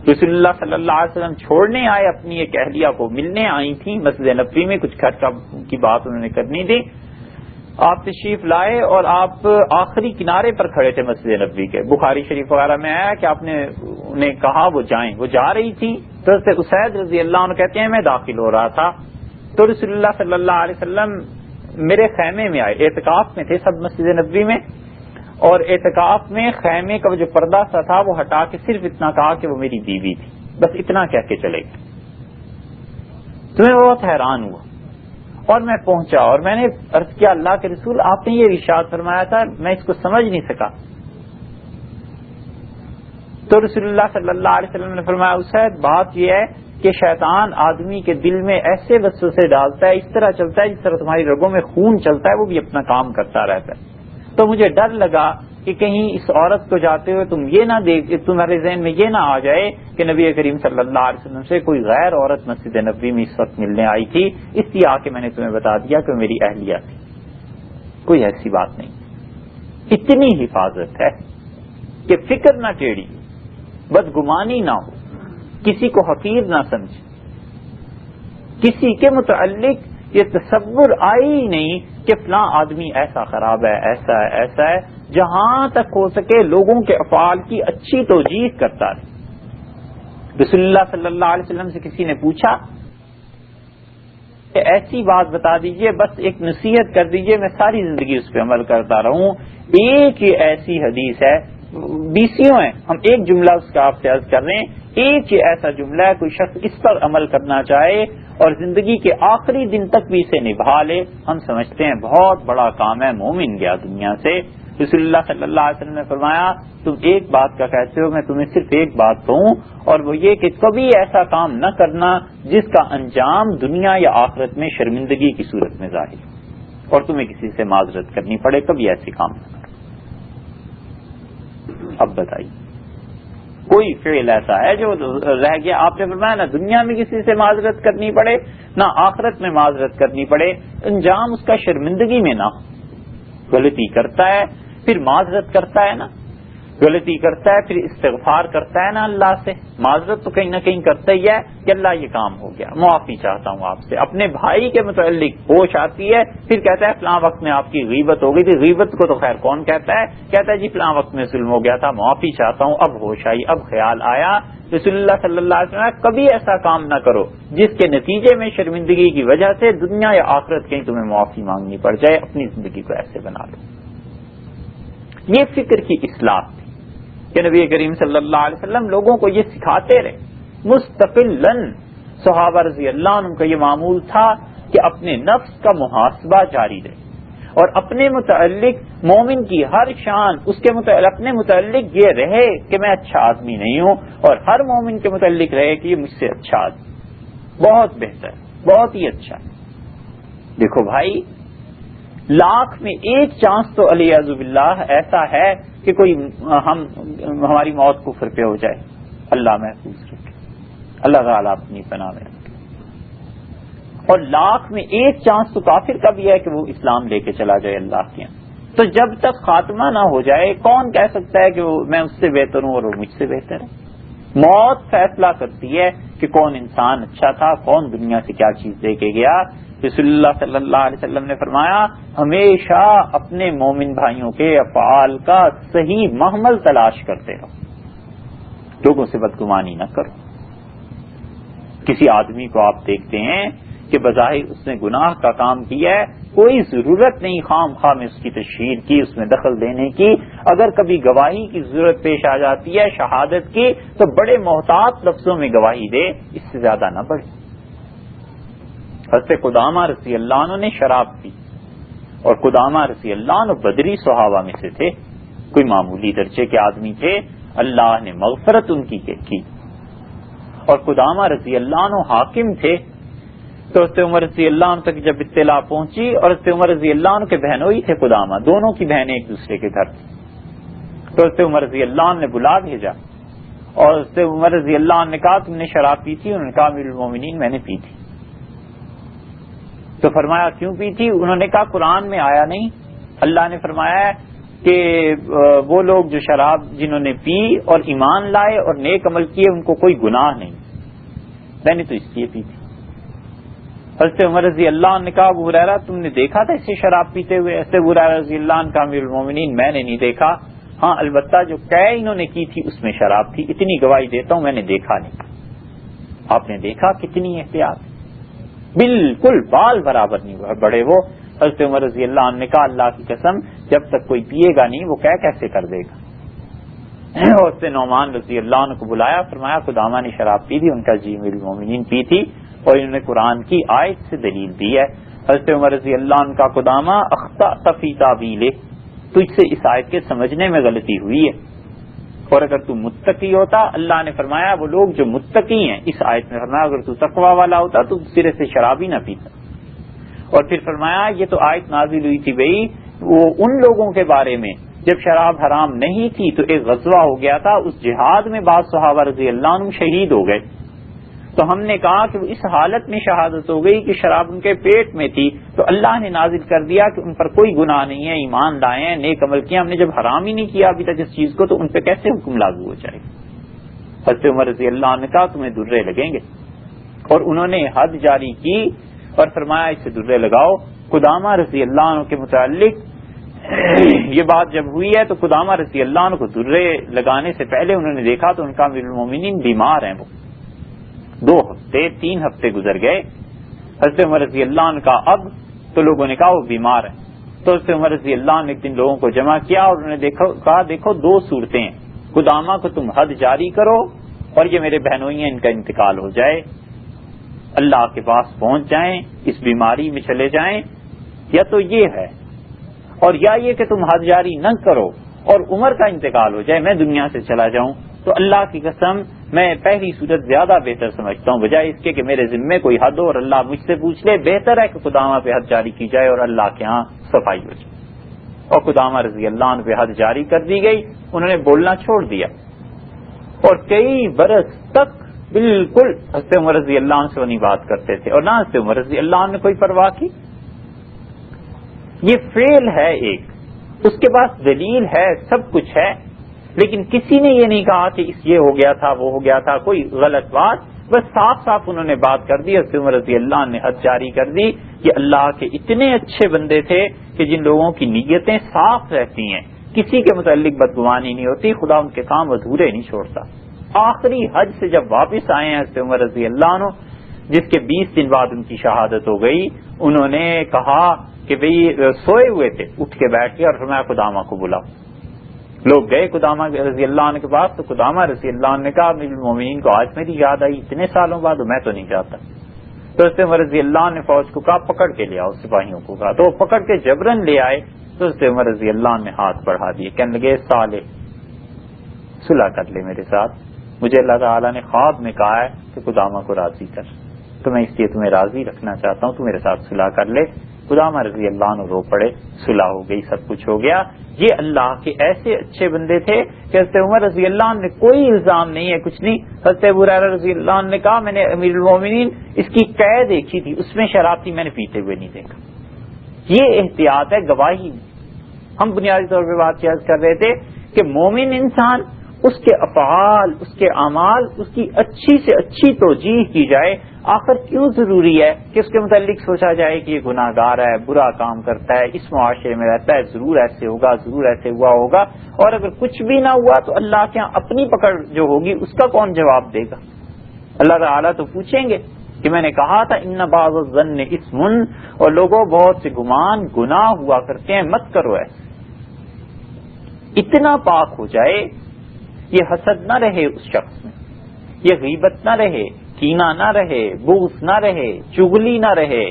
رسول اللہ صلی اللہ علیہ وسلم چھوڑنے آئے، اپنی ایک اہلیہ کو ملنے آئی تھیں مسجد نبوی میں، کچھ خرچ کی بات انہوں نے کرنی تھی. آپ تشریف لائے اور آپ آخری کنارے پر کھڑے تھے مسجد نبوی کے. بخاری شریف وغیرہ میں آیا کہ آپ نے انہیں کہا وہ جائیں، وہ جا رہی تھی. تو حضرت اسید رضی اللہ عنہ کہتے ہیں میں داخل ہو رہا تھا تو رسول اللہ صلی اللہ علیہ وسلم میرے خیمے میں آئے. اعتکاف میں تھے سب مسجد نبوی میں، اور اعتکاف میں خیمے کا جو پردہ سا تھا وہ ہٹا کے صرف اتنا کہا کہ وہ میری بیوی تھی، بس اتنا کہہ کے چلے گئے. تو میں بہت حیران ہوا اور میں پہنچا اور میں نے عرض کیا اللہ کے رسول آپ نے یہ ارشاد فرمایا تھا، میں اس کو سمجھ نہیں سکا. تو رسول اللہ صلی اللہ علیہ وسلم نے فرمایا اسید بات یہ ہے کہ شیطان آدمی کے دل میں ایسے وسوسے ڈالتا ہے، اس طرح چلتا ہے جس طرح تمہاری رگوں میں خون چلتا ہے، وہ بھی اپنا کام کرتا رہتا ہے. تو مجھے ڈر لگا کہ کہیں اس عورت کو جاتے ہوئے تم یہ نہ دیکھ، تمہارے ذہن میں یہ نہ آ جائے کہ نبی کریم صلی اللہ علیہ وسلم سے کوئی غیر عورت مسجد نبوی میں اس وقت ملنے آئی تھی، اس لیے آ کے میں نے تمہیں بتا دیا کہ میری اہلیہ تھی. کوئی ایسی بات نہیں. اتنی حفاظت ہے کہ فکر نہ ٹیڑھی، بدگمانی نہ ہو، کسی کو حقیر نہ سمجھے، کسی کے متعلق یہ تصور آئی ہی نہیں کہ فلاں آدمی ایسا خراب ہے، ایسا ہے، ایسا ہے، جہاں تک ہو سکے لوگوں کے افعال کی اچھی توجیح کرتا رہے۔ رسول اللہ صلی اللہ علیہ وسلم سے کسی نے پوچھا کہ ایسی بات بتا دیجئے، بس ایک نصیحت کر دیجئے، میں ساری زندگی اس پہ عمل کرتا رہوں۔ ایک ہی ایسی حدیث ہے، 20 ہیں، ہم ایک جملہ اس کا آپ سے عرض کر رہے ہیں، ایک ہی ایسا جملہ ہے، کوئی شخص اس پر عمل کرنا چاہے اور زندگی کے آخری دن تک بھی اسے نبھا لے، ہم سمجھتے ہیں بہت بڑا کام ہے، مومن گیا دنیا سے۔ رسول اللہ صلی اللہ علیہ وسلم نے فرمایا تم ایک بات کا کہتے ہو، میں تمہیں صرف ایک بات کہوں، اور وہ یہ کہ کبھی ایسا کام نہ کرنا جس کا انجام دنیا یا آخرت میں شرمندگی کی صورت میں ظاہر ہو اور تمہیں کسی سے معذرت کرنی پڑے، کبھی ایسی کام نہ کرو۔ اب بتائیے کوئی فعل ایسا ہے جو رہ گیا؟ آپ نے فرمایا نہ دنیا میں کسی سے معذرت کرنی پڑے، نہ آخرت میں معذرت کرنی پڑے، انجام اس کا شرمندگی میں نہ ہو۔ غلطی کرتا ہے پھر معذرت کرتا ہے نا، غلطی کرتا ہے پھر استغفار کرتا ہے نا اللہ سے، معذرت تو کہیں نہ کہیں کرتا ہی ہے کہ اللہ یہ کام ہو گیا، معافی چاہتا ہوں آپ سے۔ اپنے بھائی کے متعلق ہوش آتی ہے پھر کہتا ہے فلاں وقت میں آپ کی غیبت ہو گئی تھی، غیبت کو تو خیر کون کہتا ہے، کہتا ہے جی فلاں وقت میں ظلم ہو گیا تھا، معافی چاہتا ہوں، اب ہوش آئی، اب خیال آیا۔ رسول اللہ صلی اللہ علیہ وسلم کبھی ایسا کام نہ کرو جس کے نتیجے میں شرمندگی کی وجہ سے دنیا یا آخرت کہیں تمہیں معافی مانگنی پڑ جائے، اپنی زندگی کو ایسے بنا لو۔ یہ فکر کی اصلاح تھی کہ نبی کریم صلی اللہ علیہ وسلم لوگوں کو یہ سکھاتے رہے مستقلاً۔ صحابہ رضی اللہ عنہ کا یہ معمول تھا کہ اپنے نفس کا محاسبہ جاری رہے اور اپنے متعلق مومن کی ہر شان اس کے متعلق اپنے متعلق یہ رہے کہ میں اچھا آدمی نہیں ہوں، اور ہر مومن کے متعلق رہے کہ یہ مجھ سے اچھا آدمی، بہت بہتر، بہت ہی اچھا۔ دیکھو بھائی، لاکھ میں ایک چانس تو علیہ باللہ ایسا ہے کہ کوئی ہماری موت کفر پہ ہو جائے، اللہ محفوظ رکھے، اللہ تعالیٰ اپنی پناہ میں رکھے، اور لاکھ میں ایک چانس تو کافر کا بھی ہے کہ وہ اسلام لے کے چلا جائے اللہ کے یہاں۔ تو جب تک خاتمہ نہ ہو جائے کون کہہ سکتا ہے کہ میں اس سے بہتر ہوں اور وہ مجھ سے بہتر ہے؟ موت فیصلہ کرتی ہے کہ کون انسان اچھا تھا، کون دنیا سے کیا چیز دے کے گیا۔ رسول اللہ صلی اللہ علیہ وسلم نے فرمایا ہمیشہ اپنے مومن بھائیوں کے افعال کا صحیح محمل تلاش کرتے رہو، لوگوں سے بدگمانی نہ کرو۔ کسی آدمی کو آپ دیکھتے ہیں کہ بظاہر اس نے گناہ کا کام کیا ہے، کوئی ضرورت نہیں خام خواہ میں اس کی تشہیر کی، اس میں دخل دینے کی، اگر کبھی گواہی کی ضرورت پیش آ جاتی ہے شہادت کی تو بڑے محتاط لفظوں میں گواہی دے، اس سے زیادہ نہ بڑھے۔ حضرت قدامہ رضی اللہ عنہ نے شراب پی، اور قدامہ رضی اللہ عنہ بدری صحابہ میں سے تھے، کوئی معمولی درجے کے آدمی تھے، اللہ نے مغفرت ان کی کی، اور قدامہ رضی اللہ عنہ حاکم تھے۔ تو حضرت عمر رضی اللہ عنہ تک جب اطلاع پہنچی، اور حضرت عمر رضی اللہ عنہ کے بہنوئی تھے قدامہ، دونوں کی بہنیں ایک دوسرے کے گھر تھیں، تو حضرت عمر رضی اللہ عنہ نے بلا بھیجا، اور حضرت عمر رضی اللہ عنہ نے کہا تم نے شراب پی تھی؟ انہوں نے کہا امیر المومنین میں نے پی تھی۔ تو فرمایا کیوں پی تھی؟ انہوں نے کہا قرآن میں آیا نہیں، اللہ نے فرمایا ہے کہ وہ لوگ جو شراب جنہوں نے پی اور ایمان لائے اور نیک عمل کیے ان کو کوئی گناہ نہیں، میں نے تو اس لیے پی تھی۔ حضرت عمر رضی اللہ عنہ نے کہا ابو ہریرہ تم نے دیکھا تھا اسے شراب پیتے ہوئے؟ ایسے ابو ہریرہ رضی اللہ عنہ کا امیر المومنین میں نے نہیں دیکھا، ہاں البتہ جو قے انہوں نے کی تھی اس میں شراب تھی، اتنی گواہی دیتا ہوں میں نے دیکھا نہیں۔ آپ نے دیکھا کتنی احتیاط، بالکل بال برابر نہیں بڑھے وہ۔ حضرت عمر رضی اللہ عنہ نے کہا اللہ کی قسم جب تک کوئی پیے گا نہیں وہ کیسے کر دے گا؟ حضرت نعمان رضی اللہ عنہ کو بلایا، فرمایا قدامہ نے شراب پی تھی؟ ان کا جی امیر المومنین پی تھی، اور انہوں نے قرآن کی آیت سے دلیل دی ہے۔ حضرت عمر رضی اللہ عنہ کا قدامہ اخطأت فی تعویلہ، تجھ سے اس آیت کے سمجھنے میں غلطی ہوئی ہے، اور اگر تو متقی ہوتا، اللہ نے فرمایا وہ لوگ جو متقی ہیں، اس آیت میں فرمایا اگر تو تقوی والا ہوتا تو سرے سے شراب ہی نہ پیتا، اور پھر فرمایا یہ تو آیت نازل ہوئی تھی بھئی وہ ان لوگوں کے بارے میں جب شراب حرام نہیں تھی تو ایک غزوہ ہو گیا تھا، اس جہاد میں بعض صحابہ رضی اللہ عنہ شہید ہو گئے، تو ہم نے کہا کہ وہ اس حالت میں شہادت ہو گئی کہ شراب ان کے پیٹ میں تھی، تو اللہ نے نازل کر دیا کہ ان پر کوئی گناہ نہیں ہے، ایمان لائے ہیں، نیک عمل کیا، ہم نے جب حرام ہی نہیں کیا ابھی تک اس چیز کو تو ان پہ کیسے حکم لاگو ہو جائے گا؟ حضرت عمر رضی اللہ عنہ نے کہا تمہیں درے لگیں گے، اور انہوں نے حد جاری کی اور فرمایا اس سے درے لگاؤ، قدامہ رضی اللہ عنہ کے متعلق یہ بات جب ہوئی ہے تو قدامہ رضی اللہ عنہ کو درے لگانے سے پہلے انہوں نے دیکھا تو ان کا امیر المومنین بیمار ہیں، وہ 2 ہفتے 3 ہفتے گزر گئے. حضرت عمر رضی اللہ عنہ کا اب تو لوگوں نے کہا وہ بیمار ہیں. تو حضرت عمر رضی اللہ عنہ نے ایک دن لوگوں کو جمع کیا اور انہوں نے کہا دیکھو 2 صورتیں ہیں، قدامہ کو تم حد جاری کرو اور یہ میرے بہنوئی ہیں ان کا انتقال ہو جائے، اللہ کے پاس پہنچ جائیں، اس بیماری میں چلے جائیں، یا تو یہ ہے، اور یا یہ کہ تم حد جاری نہ کرو اور عمر کا انتقال ہو جائے، میں دنیا سے چلا جاؤں. تو اللہ کی قسم میں پہلی صورت زیادہ بہتر سمجھتا ہوں بجائے اس کے کہ میرے ذمے کوئی حد ہو اور اللہ مجھ سے پوچھ لے. بہتر ہے کہ قدامہ پہ حد جاری کی جائے اور اللہ کے ہاں صفائی ہو جائے. اور قدامہ رضی اللہ عنہ پہ حد جاری کر دی گئی، انہوں نے بولنا چھوڑ دیا اور کئی برس تک بالکل حضرت عمر رضی اللہ عنہ سے وہ نہیں بات کرتے تھے اور نہ حضرت عمر رضی اللہ عنہ نے کوئی پرواہ کی. یہ فعل ہے ایک، اس کے پاس دلیل ہے، سب کچھ ہے، لیکن کسی نے یہ نہیں کہا کہ اس یہ ہو گیا تھا وہ ہو گیا تھا، کوئی غلط بات، بس صاف صاف انہوں نے بات کر دی. حضرت عمر رضی اللہ عنہ نے حد جاری کر دی. یہ اللہ کے اتنے اچھے بندے تھے کہ جن لوگوں کی نیتیں صاف رہتی ہیں، کسی کے متعلق بدگمانی نہیں ہوتی، خدا ان کے کام ادھورے نہیں چھوڑتا. آخری حج سے جب واپس آئے ہیں حضرت عمر رضی اللہ عنہ، جس کے 20 دن بعد ان کی شہادت ہو گئی، انہوں نے کہا کہ بھئی سوئے ہوئے تھے، اٹھ کے بیٹھ کے اور فرمایا قدامہ کو بلاؤ. لوگ گئے قدامہ رضی اللہ عنہ کے پاس تو قدامہ رضی اللہ عنہ نے کہا امیر المومنین کو آج میری یاد آئی اتنے سالوں بعد، میں تو نہیں جاتا. تو حضرت عمر رضی اللہ عنہ نے فوج کو کہا پکڑ کے لے آؤ، سپاہیوں کو کہا، تو وہ پکڑ کے جبرن لے آئے. تو حضرت عمر رضی اللہ عنہ نے ہاتھ بڑھا دیے، کہنے لگے صالح صلح کر لے میرے ساتھ، مجھے اللہ تعالیٰ نے خواب میں کہا ہے کہ قدامہ کو راضی کر، تو میں اس لیے تمہیں راضی رکھنا چاہتا ہوں، تو میرے ساتھ صلح کر لے. قدامہ رضی اللہ عنہ رو پڑے، صلح ہو گئی، سب کچھ ہو گیا. یہ اللہ کے ایسے اچھے بندے تھے کہ حضرت عمر رضی اللہ عنہ نے کوئی الزام نہیں ہے، کچھ نہیں. حضرت ابو ہریرہ رضی اللہ عنہ نے کہا میں نے امیر المومنین اس کی قید دیکھی تھی، اس میں شراب تھی، میں نے پیتے ہوئے نہیں دیکھا. یہ احتیاط ہے گواہی. ہم بنیادی طور پہ بات عرض کر رہے تھے کہ مومن انسان اس کے افعال، اس کے اعمال، اس کی اچھی سے اچھی توجیح کی جائے. آخر کیوں ضروری ہے کہ اس کے متعلق سوچا جائے کہ یہ گناہ گار ہے، برا کام کرتا ہے، اس معاشرے میں رہتا ہے، ضرور ایسے ہوگا، ضرور ایسے ہوا ہوگا، اور اگر کچھ بھی نہ ہوا تو اللہ کے یہاں اپنی پکڑ جو ہوگی اس کا کون جواب دے گا؟ اللہ تعالیٰ تو پوچھیں گے کہ میں نے کہا تھا ان بعض الظن اسم، اور لوگوں بہت سے گمان گناہ ہوا کرتے ہیں، مت کرو ایسے. اتنا پاک ہو جائے، یہ حسد نہ رہے اس شخص میں، یہ غیبت نہ رہے، کینہ نہ رہے، بغض نہ رہے، چغلی نہ رہے،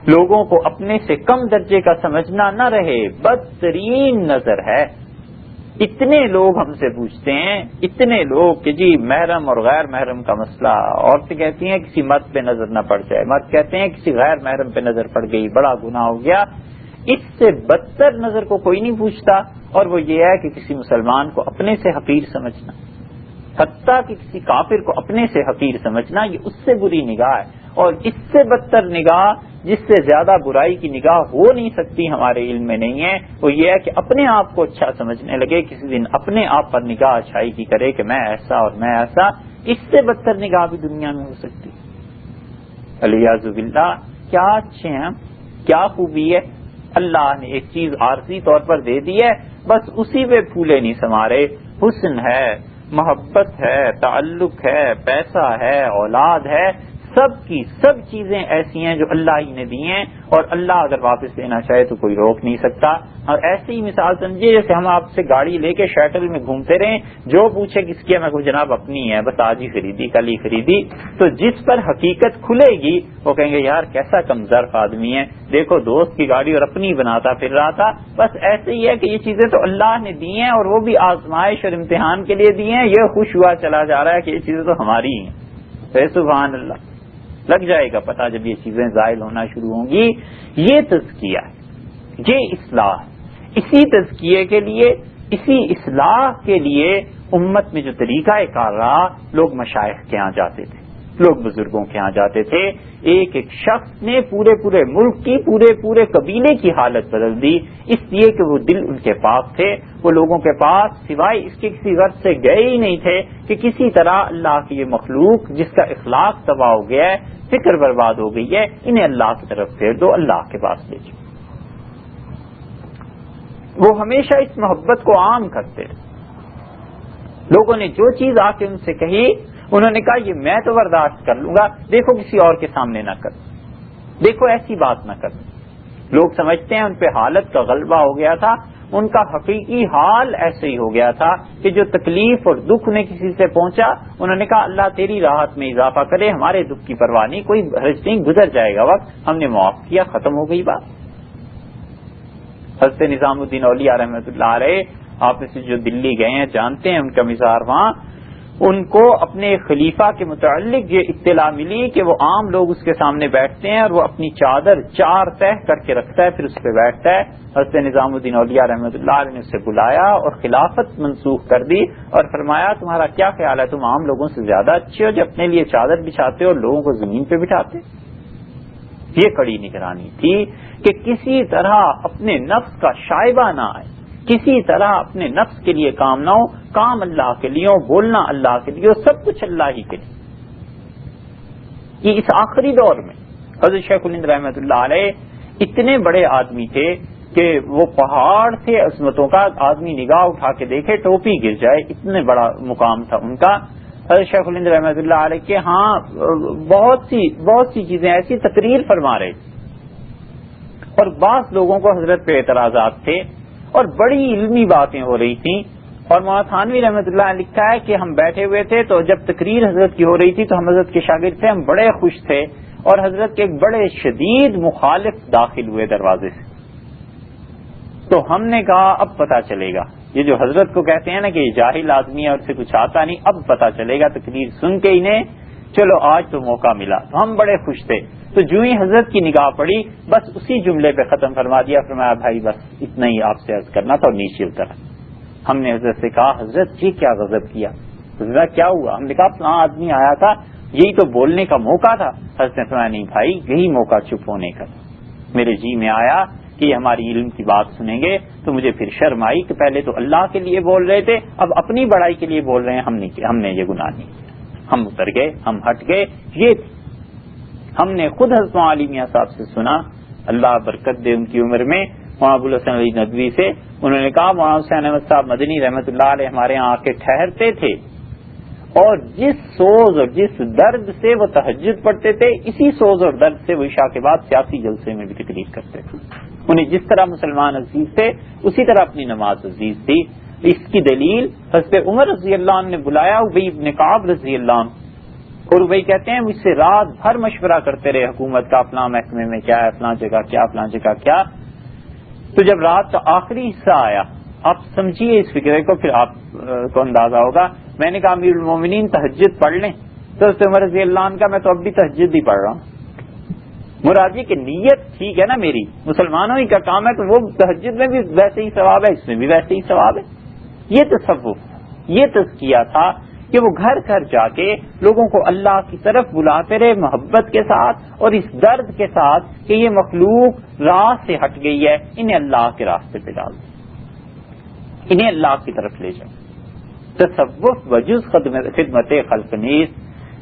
لوگوں کو اپنے سے کم درجے کا سمجھنا نہ رہے. بدترین نظر ہے. اتنے لوگ ہم سے پوچھتے ہیں، اتنے لوگ کہ جی محرم اور غیر محرم کا مسئلہ، عورتیں کہتی ہیں کسی مرد پہ نظر نہ پڑ جائے، مرد کہتے ہیں کسی غیر محرم پہ نظر پڑ گئی، بڑا گناہ ہو گیا. اس سے بدتر نظر کو کوئی نہیں پوچھتا، اور وہ یہ ہے کہ کسی مسلمان کو اپنے سے حقیر سمجھنا، حتیٰ کہ کسی کافر کو اپنے سے حقیر سمجھنا، یہ اس سے بری نگاہ ہے. اور اس سے بدتر نگاہ، جس سے زیادہ برائی کی نگاہ ہو نہیں سکتی، ہمارے علم میں نہیں ہے، وہ یہ ہے کہ اپنے آپ کو اچھا سمجھنے لگے، کسی دن اپنے آپ پر نگاہ اچھائی کی کرے کہ میں ایسا اور میں ایسا. اس سے بدتر نگاہ بھی دنیا میں ہو سکتی. الیاذ باللہ. کیا اچھے ہیں، کیا خوبی ہے. اللہ نے ایک چیز عارضی طور پر دے دی ہے، بس اسی پہ پھولے نہیں سمارے. حسن ہے، محبت ہے، تعلق ہے، پیسہ ہے، اولاد ہے، سب کی سب چیزیں ایسی ہیں جو اللہ ہی نے دی ہیں، اور اللہ اگر واپس لینا چاہے تو کوئی روک نہیں سکتا. اور ایسی ہی مثال سمجھیے جیسے ہم آپ سے گاڑی لے کے شٹل میں گھومتے رہیں، جو پوچھے کس کی ہے، میں کہوں جناب اپنی ہے، بس آج ہی خریدی، کل ہی خریدی. تو جس پر حقیقت کھلے گی وہ کہیں گے یار کیسا کم ظرف آدمی ہے، دیکھو دوست کی گاڑی اور اپنی بناتا پھر رہا تھا. بس ایسے ہی ہے کہ یہ چیزیں تو اللہ نے دی ہیں، اور وہ بھی آزمائش اور امتحان کے لیے دی ہیں. یہ خوش ہوا چلا جا رہا ہے کہ یہ چیزیں تو ہماری ہیں. سبحان اللہ. لگ جائے گا پتہ جب یہ چیزیں زائل ہونا شروع ہوں گی. یہ تزکیہ، یہ اصلاح. اسی تزکیے کے لیے، اسی اصلاح کے لیے امت میں جو طریقہ کار رہا، لوگ مشائخ کے ہاں جاتے تھے. لوگ بزرگوں کے ہاں جاتے تھے، ایک ایک شخص نے پورے پورے ملک کی، پورے قبیلے کی حالت بدل دی، اس لیے کہ وہ دل ان کے پاک تھے، وہ لوگوں کے پاس سوائے اس کے کسی غرض سے گئے ہی نہیں تھے کہ کسی طرح اللہ کی یہ مخلوق جس کا اخلاق تباہ ہو گیا ہے، فکر برباد ہو گئی ہے، انہیں اللہ کی طرف پھیر دو، اللہ کے پاس لے جاؤ۔ وہ ہمیشہ اس محبت کو عام کرتے تھے۔ لوگوں نے جو چیز آ کے ان سے کہی، انہوں نے کہا یہ میں تو برداشت کر لوں گا، دیکھو کسی اور کے سامنے نہ کر، دیکھو ایسی بات نہ کر۔ لوگ سمجھتے ہیں ان پہ حالت کا غلبہ ہو گیا تھا، ان کا حقیقی حال ایسے ہی ہو گیا تھا کہ جو تکلیف اور دکھ انہیں کسی سے پہنچا، انہوں نے کہا اللہ تیری راحت میں اضافہ کرے، ہمارے دکھ کی پرواہ نہیں، کوئی حرج نہیں، گزر جائے گا وقت، ہم نے معاف کیا، ختم ہو گئی بات۔ حضرت نظام الدین اولیاء رحمۃ اللہ علیہ، آپ میں سے جو دلی گئے ہیں جانتے ہیں ان کا مزار وہاں، ان کو اپنے خلیفہ کے متعلق یہ اطلاع ملی کہ وہ عام لوگ اس کے سامنے بیٹھتے ہیں اور وہ اپنی چادر 4 تہہ کر کے رکھتا ہے، پھر اس پہ بیٹھتا ہے۔ حضرت نظام الدین اولیاء رحمۃ اللہ علیہ نے اسے بلایا اور خلافت منسوخ کر دی اور فرمایا تمہارا کیا خیال ہے، تم عام لوگوں سے زیادہ اچھے ہو جو اپنے لیے چادر بچھاتے ہو اور لوگوں کو زمین پہ بٹھاتے۔ یہ کڑی نگرانی تھی کہ کسی طرح اپنے نفس کا شائبہ نہ آئے، کسی طرح اپنے نفس کے لیے کام نہ ہو، کام اللہ کے لیے ہو، بولنا اللہ کے لیے ہو، سب کچھ اللہ ہی کے لیے۔ یہ اس آخری دور میں حضرت شیخ الہند رحمۃ اللہ علیہ اتنے بڑے آدمی تھے کہ وہ پہاڑ تھے عظمتوں کا، آدمی نگاہ اٹھا کے دیکھے ٹوپی گر جائے، اتنے بڑا مقام تھا ان کا۔ حضرت شیخ الہند رحمۃ اللہ علیہ کے ہاں بہت سی چیزیں ایسی تقریر فرما رہے تھے، اور بعض لوگوں کو حضرت پہ اعتراضات تھے اور بڑی علمی باتیں ہو رہی تھیں۔ اور مولانا تھانوی رحمۃ اللہ نے لکھا ہے کہ ہم بیٹھے ہوئے تھے تو جب تقریر حضرت کی ہو رہی تھی تو ہم حضرت کے شاگرد تھے، ہم بڑے خوش تھے، اور حضرت کے ایک بڑے شدید مخالف داخل ہوئے دروازے سے، تو ہم نے کہا اب پتہ چلے گا، یہ جو حضرت کو کہتے ہیں نا کہ یہ جاہل آدمی ہے اور اسے کچھ آتا نہیں، اب پتہ چلے گا تقریر سن کے انہیں، چلو آج تو موقع ملا، تو ہم بڑے خوش تھے۔ تو جو ہی حضرت کی نگاہ پڑی بس اسی جملے پہ ختم فرما دیا، فرمایا بھائی بس اتنا ہی آپ سے عرض کرنا تھا، اور نیچے اترا۔ ہم نے حضرت سے کہا حضرت یہ کیا غضب کیا، حضرت کیا ہوا؟ ہم نے کہا فلاں آدمی آیا تھا، یہی تو بولنے کا موقع تھا۔ حضرت نے فرمایا نہیں بھائی، یہی موقع چپ ہونے کا۔ میرے جی میں آیا کہ یہ ہماری علم کی بات سنیں گے، تو مجھے پھر شرم آئی کہ پہلے تو اللہ کے لیے بول رہے تھے، اب اپنی بڑائی کے لیے بول رہے ہیں، ہم نے یہ گناہ نہیں کیا۔ ہم اتر گئے، ہم ہٹ گئے۔ یہ ہم نے خود حضرت علی میاں صاحب سے سنا، اللہ برکت دے ان کی عمر میں، مولانا ابوالحسن علی ندوی سے، انہوں نے کہا مولانا حسین احمد صاحب مدنی رحمۃ اللہ علیہ ہمارے یہاں آ کے ٹھہرتے تھے، اور جس سوز اور جس درد سے وہ تہجد پڑھتے تھے، اسی سوز اور درد سے وہ عشاء کے بعد سیاسی جلسے میں بھی تقریر کرتے تھے۔ انہیں جس طرح مسلمان عزیز تھے اسی طرح اپنی نماز عزیز تھی۔ اس کی دلیل حضرت عمر رضی اللہ عنہ نے بلایا ابی بن کعب رضی اللہ عنہ، اور ابی کہتے ہیں مجھ سے رات بھر مشورہ کرتے رہے حکومت کا، فلاں محکمے میں کیا ہے، فلاں جگہ کیا، فلاں جگہ کیا۔ تو جب رات کا آخری حصہ آیا، آپ سمجھیے اس فکرے کو، پھر آپ کو اندازہ ہوگا، میں نے کہا امیر المومنین تہجد پڑھ لیں، تو حضرت عمر رضی اللہ عنہ کا میں تو اب بھی تہجد ہی پڑھ رہا ہوں۔ مراد یہ کہ نیت ٹھیک ہے نا میری، مسلمانوں ہی کا کام ہے، تو وہ تہجد میں بھی ویسے ہی ثواب ہے، اس میں بھی ویسے ہی ثواب ہے۔ یہ تصوف، یہ تزکیہ تھا کہ وہ گھر گھر جا کے لوگوں کو اللہ کی طرف بلاتے رہے محبت کے ساتھ اور اس درد کے ساتھ کہ یہ مخلوق راہ سے ہٹ گئی ہے، انہیں اللہ کے راستے پہ ڈال دو، انہیں اللہ کی طرف لے جاؤ۔ تصوف وجز خدمت خلق نیز،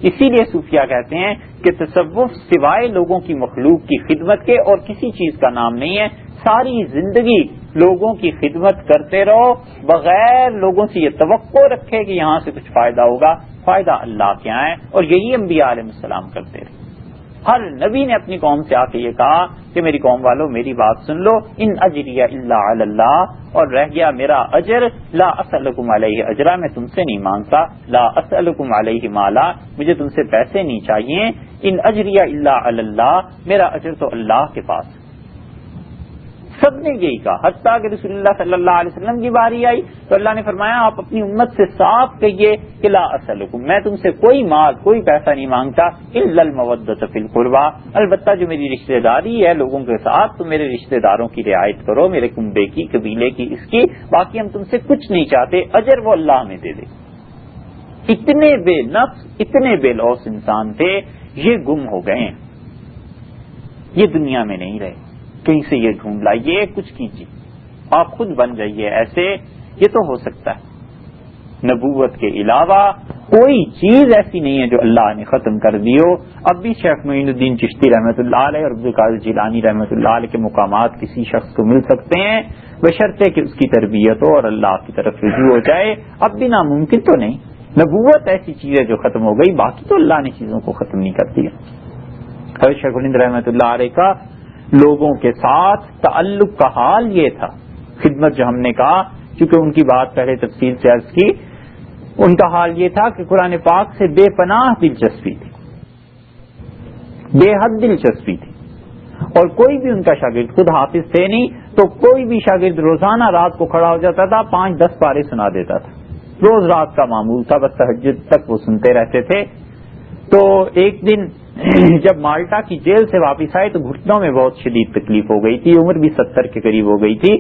اسی لیے صوفیہ کہتے ہیں کہ تصوف سوائے لوگوں کی مخلوق کی خدمت کے اور کسی چیز کا نام نہیں ہے۔ ساری زندگی لوگوں کی خدمت کرتے رہو بغیر لوگوں سے یہ توقع رکھے کہ یہاں سے کچھ فائدہ ہوگا، فائدہ اللہ کے یہاں ہے، اور یہی انبیاء علیہ السلام کرتے رہے۔ ہر نبی نے اپنی قوم سے آ کے یہ کہا کہ میری قوم والوں میری بات سن لو، ان اجریہ الا علی اللہ، اور رہ گیا میرا اجر، لا اسألکم علیہ اجرا، میں تم سے نہیں مانگتا، لا اسألکم علیہ مالا، مجھے تم سے پیسے نہیں چاہیے، ان اجریہ الا علی اللہ، میرا اجر تو اللہ کے پاس ہے۔ سب نے یہی کہا، حتیٰ کہ رسول اللہ صلی اللہ علیہ وسلم کی باری آئی تو اللہ نے فرمایا آپ اپنی امت سے صاف کہیے کہ لا اسألکم، میں تم سے کوئی مال کوئی پیسہ نہیں مانگتا، الا المودۃ فی القربى، البتہ جو میری رشتہ داری ہے لوگوں کے ساتھ تو میرے رشتہ داروں کی رعایت کرو، میرے کنبے کی، قبیلے کی، اس کی، باقی ہم تم سے کچھ نہیں چاہتے، اجر وہ اللہ ہمیں دے دے۔ اتنے بے نفس، اتنے بے لوث انسان تھے، یہ گم ہو گئے ہیں، یہ دنیا میں نہیں رہے، کہیں سے یہ ڈھونڈ لائیے، کچھ کیجیے، آپ خود بن جائیے ایسے، یہ تو ہو سکتا ہے۔ نبوت کے علاوہ کوئی چیز ایسی نہیں ہے جو اللہ نے ختم کر دی ہو۔ اب بھی شیخ معین الدین چشتی رحمۃ اللہ علیہ اور عبدالقادر جیلانی رحمۃ اللہ علیہ کے مقامات کسی شخص کو مل سکتے ہیں، بشرطے کہ اس کی تربیت ہو اور اللہ کی طرف رجوع ہو جائے۔ اب بھی ناممکن تو نہیں، نبوت ایسی چیز ہے جو ختم ہو گئی، باقی تو اللہ نے چیزوں کو ختم نہیں کر دیا۔ حضرت شیخ الہند رحمۃ اللہ علیہ کا لوگوں کے ساتھ تعلق کا حال یہ تھا، خدمت جو ہم نے کہا، چونکہ ان کی بات پہلے تفصیل سے عرض کی، ان کا حال یہ تھا کہ قرآن پاک سے بے پناہ دلچسپی تھی، بے حد دلچسپی تھی، اور کوئی بھی ان کا شاگرد، خود حافظ تھے نہیں تو کوئی بھی شاگرد روزانہ رات کو کھڑا ہو جاتا تھا، 5-10 پارے سنا دیتا تھا، روز رات کا معمول تھا، بس تہجد تک وہ سنتے رہتے تھے۔ تو ایک دن جب مالٹا کی جیل سے واپس آئے تو گھٹنوں میں بہت شدید تکلیف ہو گئی تھی، عمر بھی 70 کے قریب ہو گئی تھی،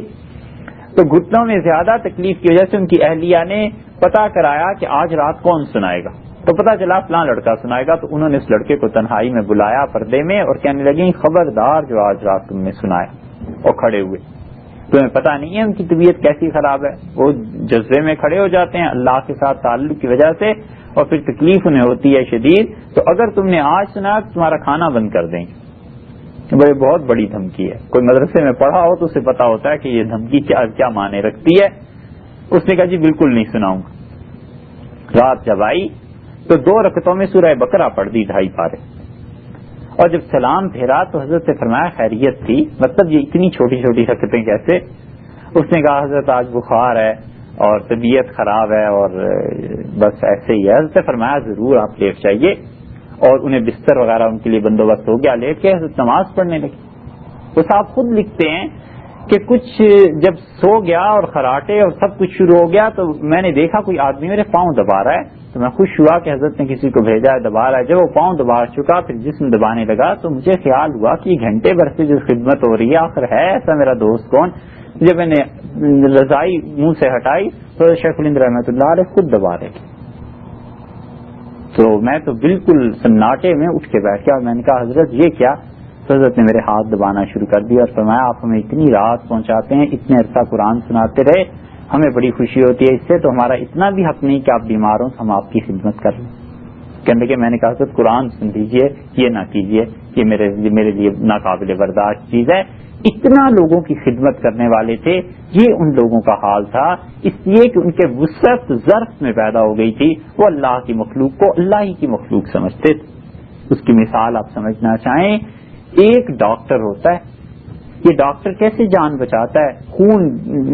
تو گھٹنوں میں زیادہ تکلیف کی وجہ سے ان کی اہلیہ نے پتا کرایا کہ آج رات کون سنائے گا، تو پتا چلا فلاں لڑکا سنائے گا، تو انہوں نے اس لڑکے کو تنہائی میں بلایا پردے میں اور کہنے لگے خبردار جو آج رات تم نے سنایا، اور کھڑے ہوئے، تمہیں پتا نہیں ہے ان کی طبیعت کیسی خراب ہے، وہ جذبے میں کھڑے ہو جاتے ہیں اللہ کے ساتھ تعلق کی وجہ سے، اور پھر تکلیف انہیں ہوتی ہے شدید، تو اگر تم نے آج سنا تو تمہارا کھانا بند کر دیں گے۔ بڑی بہت بڑی دھمکی ہے، کوئی مدرسے میں پڑھا ہو تو اسے پتا ہوتا ہے کہ یہ دھمکی کیا معنی رکھتی ہے۔ اس نے کہا جی بالکل نہیں سناؤں گا۔ رات جب آئی تو 2 رکعتوں میں سورہ بقرہ پڑھ دی 2.5 پارے، اور جب سلام پھیرا تو حضرت نے فرمایا خیریت تھی، مطلب یہ اتنی چھوٹی چھوٹی رکعتیں کیسے؟ اس نے کہا حضرت آج بخار ہے اور طبیعت خراب ہے اور بس ایسے ہی ہے۔ حضرت نے فرمایا ضرور آپ لیٹ جائیے، اور انہیں بستر وغیرہ ان کے لیے بندوبست ہو گیا، لیٹ کے حضرت نماز پڑھنے لگے۔ وہ صاحب خود لکھتے ہیں کہ کچھ جب سو گیا اور خراٹے اور سب کچھ شروع ہو گیا تو میں نے دیکھا کوئی آدمی میرے پاؤں دبا رہا ہے، تو میں خوش ہوا کہ حضرت نے کسی کو بھیجا ہے دبا رہا ہے۔ جب وہ پاؤں دبا چکا پھر جسم دبانے لگا تو مجھے خیال ہوا کہ یہ گھنٹے بھر سے جو خدمت ہو رہی ہے آخر ہے ایسا میرا دوست کون؟ جب میں نے رضائی منہ سے ہٹائی تو شیخ الہند رحمۃ اللہ علیہ خود دبا رہے تھے، تو میں تو بالکل سناٹے میں اٹھ کے بیٹھ گیا، اور میں نے کہا حضرت یہ کیا؟ تو حضرت نے میرے ہاتھ دبانا شروع کر دیا اور فرمایا آپ ہمیں اتنی راحت پہنچاتے ہیں، اتنے عرصہ قرآن سناتے رہے، ہمیں بڑی خوشی ہوتی ہے اس سے، تو ہمارا اتنا بھی حق نہیں کہ آپ بیمار ہوں ہم آپ کی خدمت کر لیں۔ کہنے لگے میں نے کہا حضرت قرآن سن لیجیے، یہ نہ کیجیے، یہ میرے لیے ناقابل برداشت چیز ہے۔ اتنا لوگوں کی خدمت کرنے والے تھے، یہ ان لوگوں کا حال تھا، اس لیے کہ ان کے وسعت ظرف میں پیدا ہو گئی تھی، وہ اللہ کی مخلوق کو اللہ ہی کی مخلوق سمجھتے تھے۔ اس کی مثال آپ سمجھنا چاہیں، ایک ڈاکٹر ہوتا ہے، یہ ڈاکٹر کیسے جان بچاتا ہے؟ خون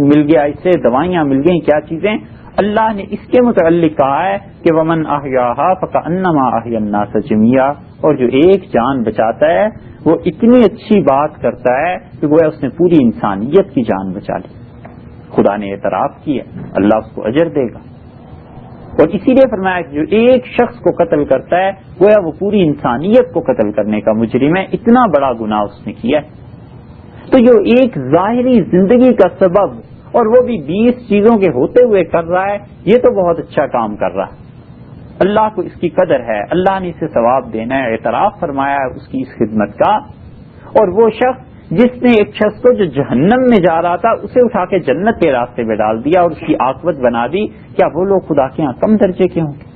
مل گیا اس سے، دوائیاں مل گئیں، کیا چیزیں، اللہ نے اس کے متعلق کہا ہے کہ ومن احیاها فکأنما احیا الناس جميعا، اور جو ایک جان بچاتا ہے وہ اتنی اچھی بات کرتا ہے کہ گویا اس نے پوری انسانیت کی جان بچا لی۔ خدا نے اعتراف کیا، اللہ اس کو اجر دے گا، اور اسی لیے فرمایا کہ جو ایک شخص کو قتل کرتا ہے گویا وہ پوری انسانیت کو قتل کرنے کا مجرم ہے، اتنا بڑا گناہ اس نے کیا ہے۔ تو یہ ایک ظاہری زندگی کا سبب، اور وہ بھی 20 چیزوں کے ہوتے ہوئے کر رہا ہے، یہ تو بہت اچھا کام کر رہا ہے، اللہ کو اس کی قدر ہے، اللہ نے اسے ثواب دینا ہے، اعتراف فرمایا ہے اس کی اس خدمت کا۔ اور وہ شخص جس نے ایک شخص کو جو جہنم میں جا رہا تھا اسے اٹھا کے جنت کے راستے میں ڈال دیا اور اس کی عاقبت بنا دی، کیا وہ لوگ خدا کے ہاں کم درجے کے ہوں گے؟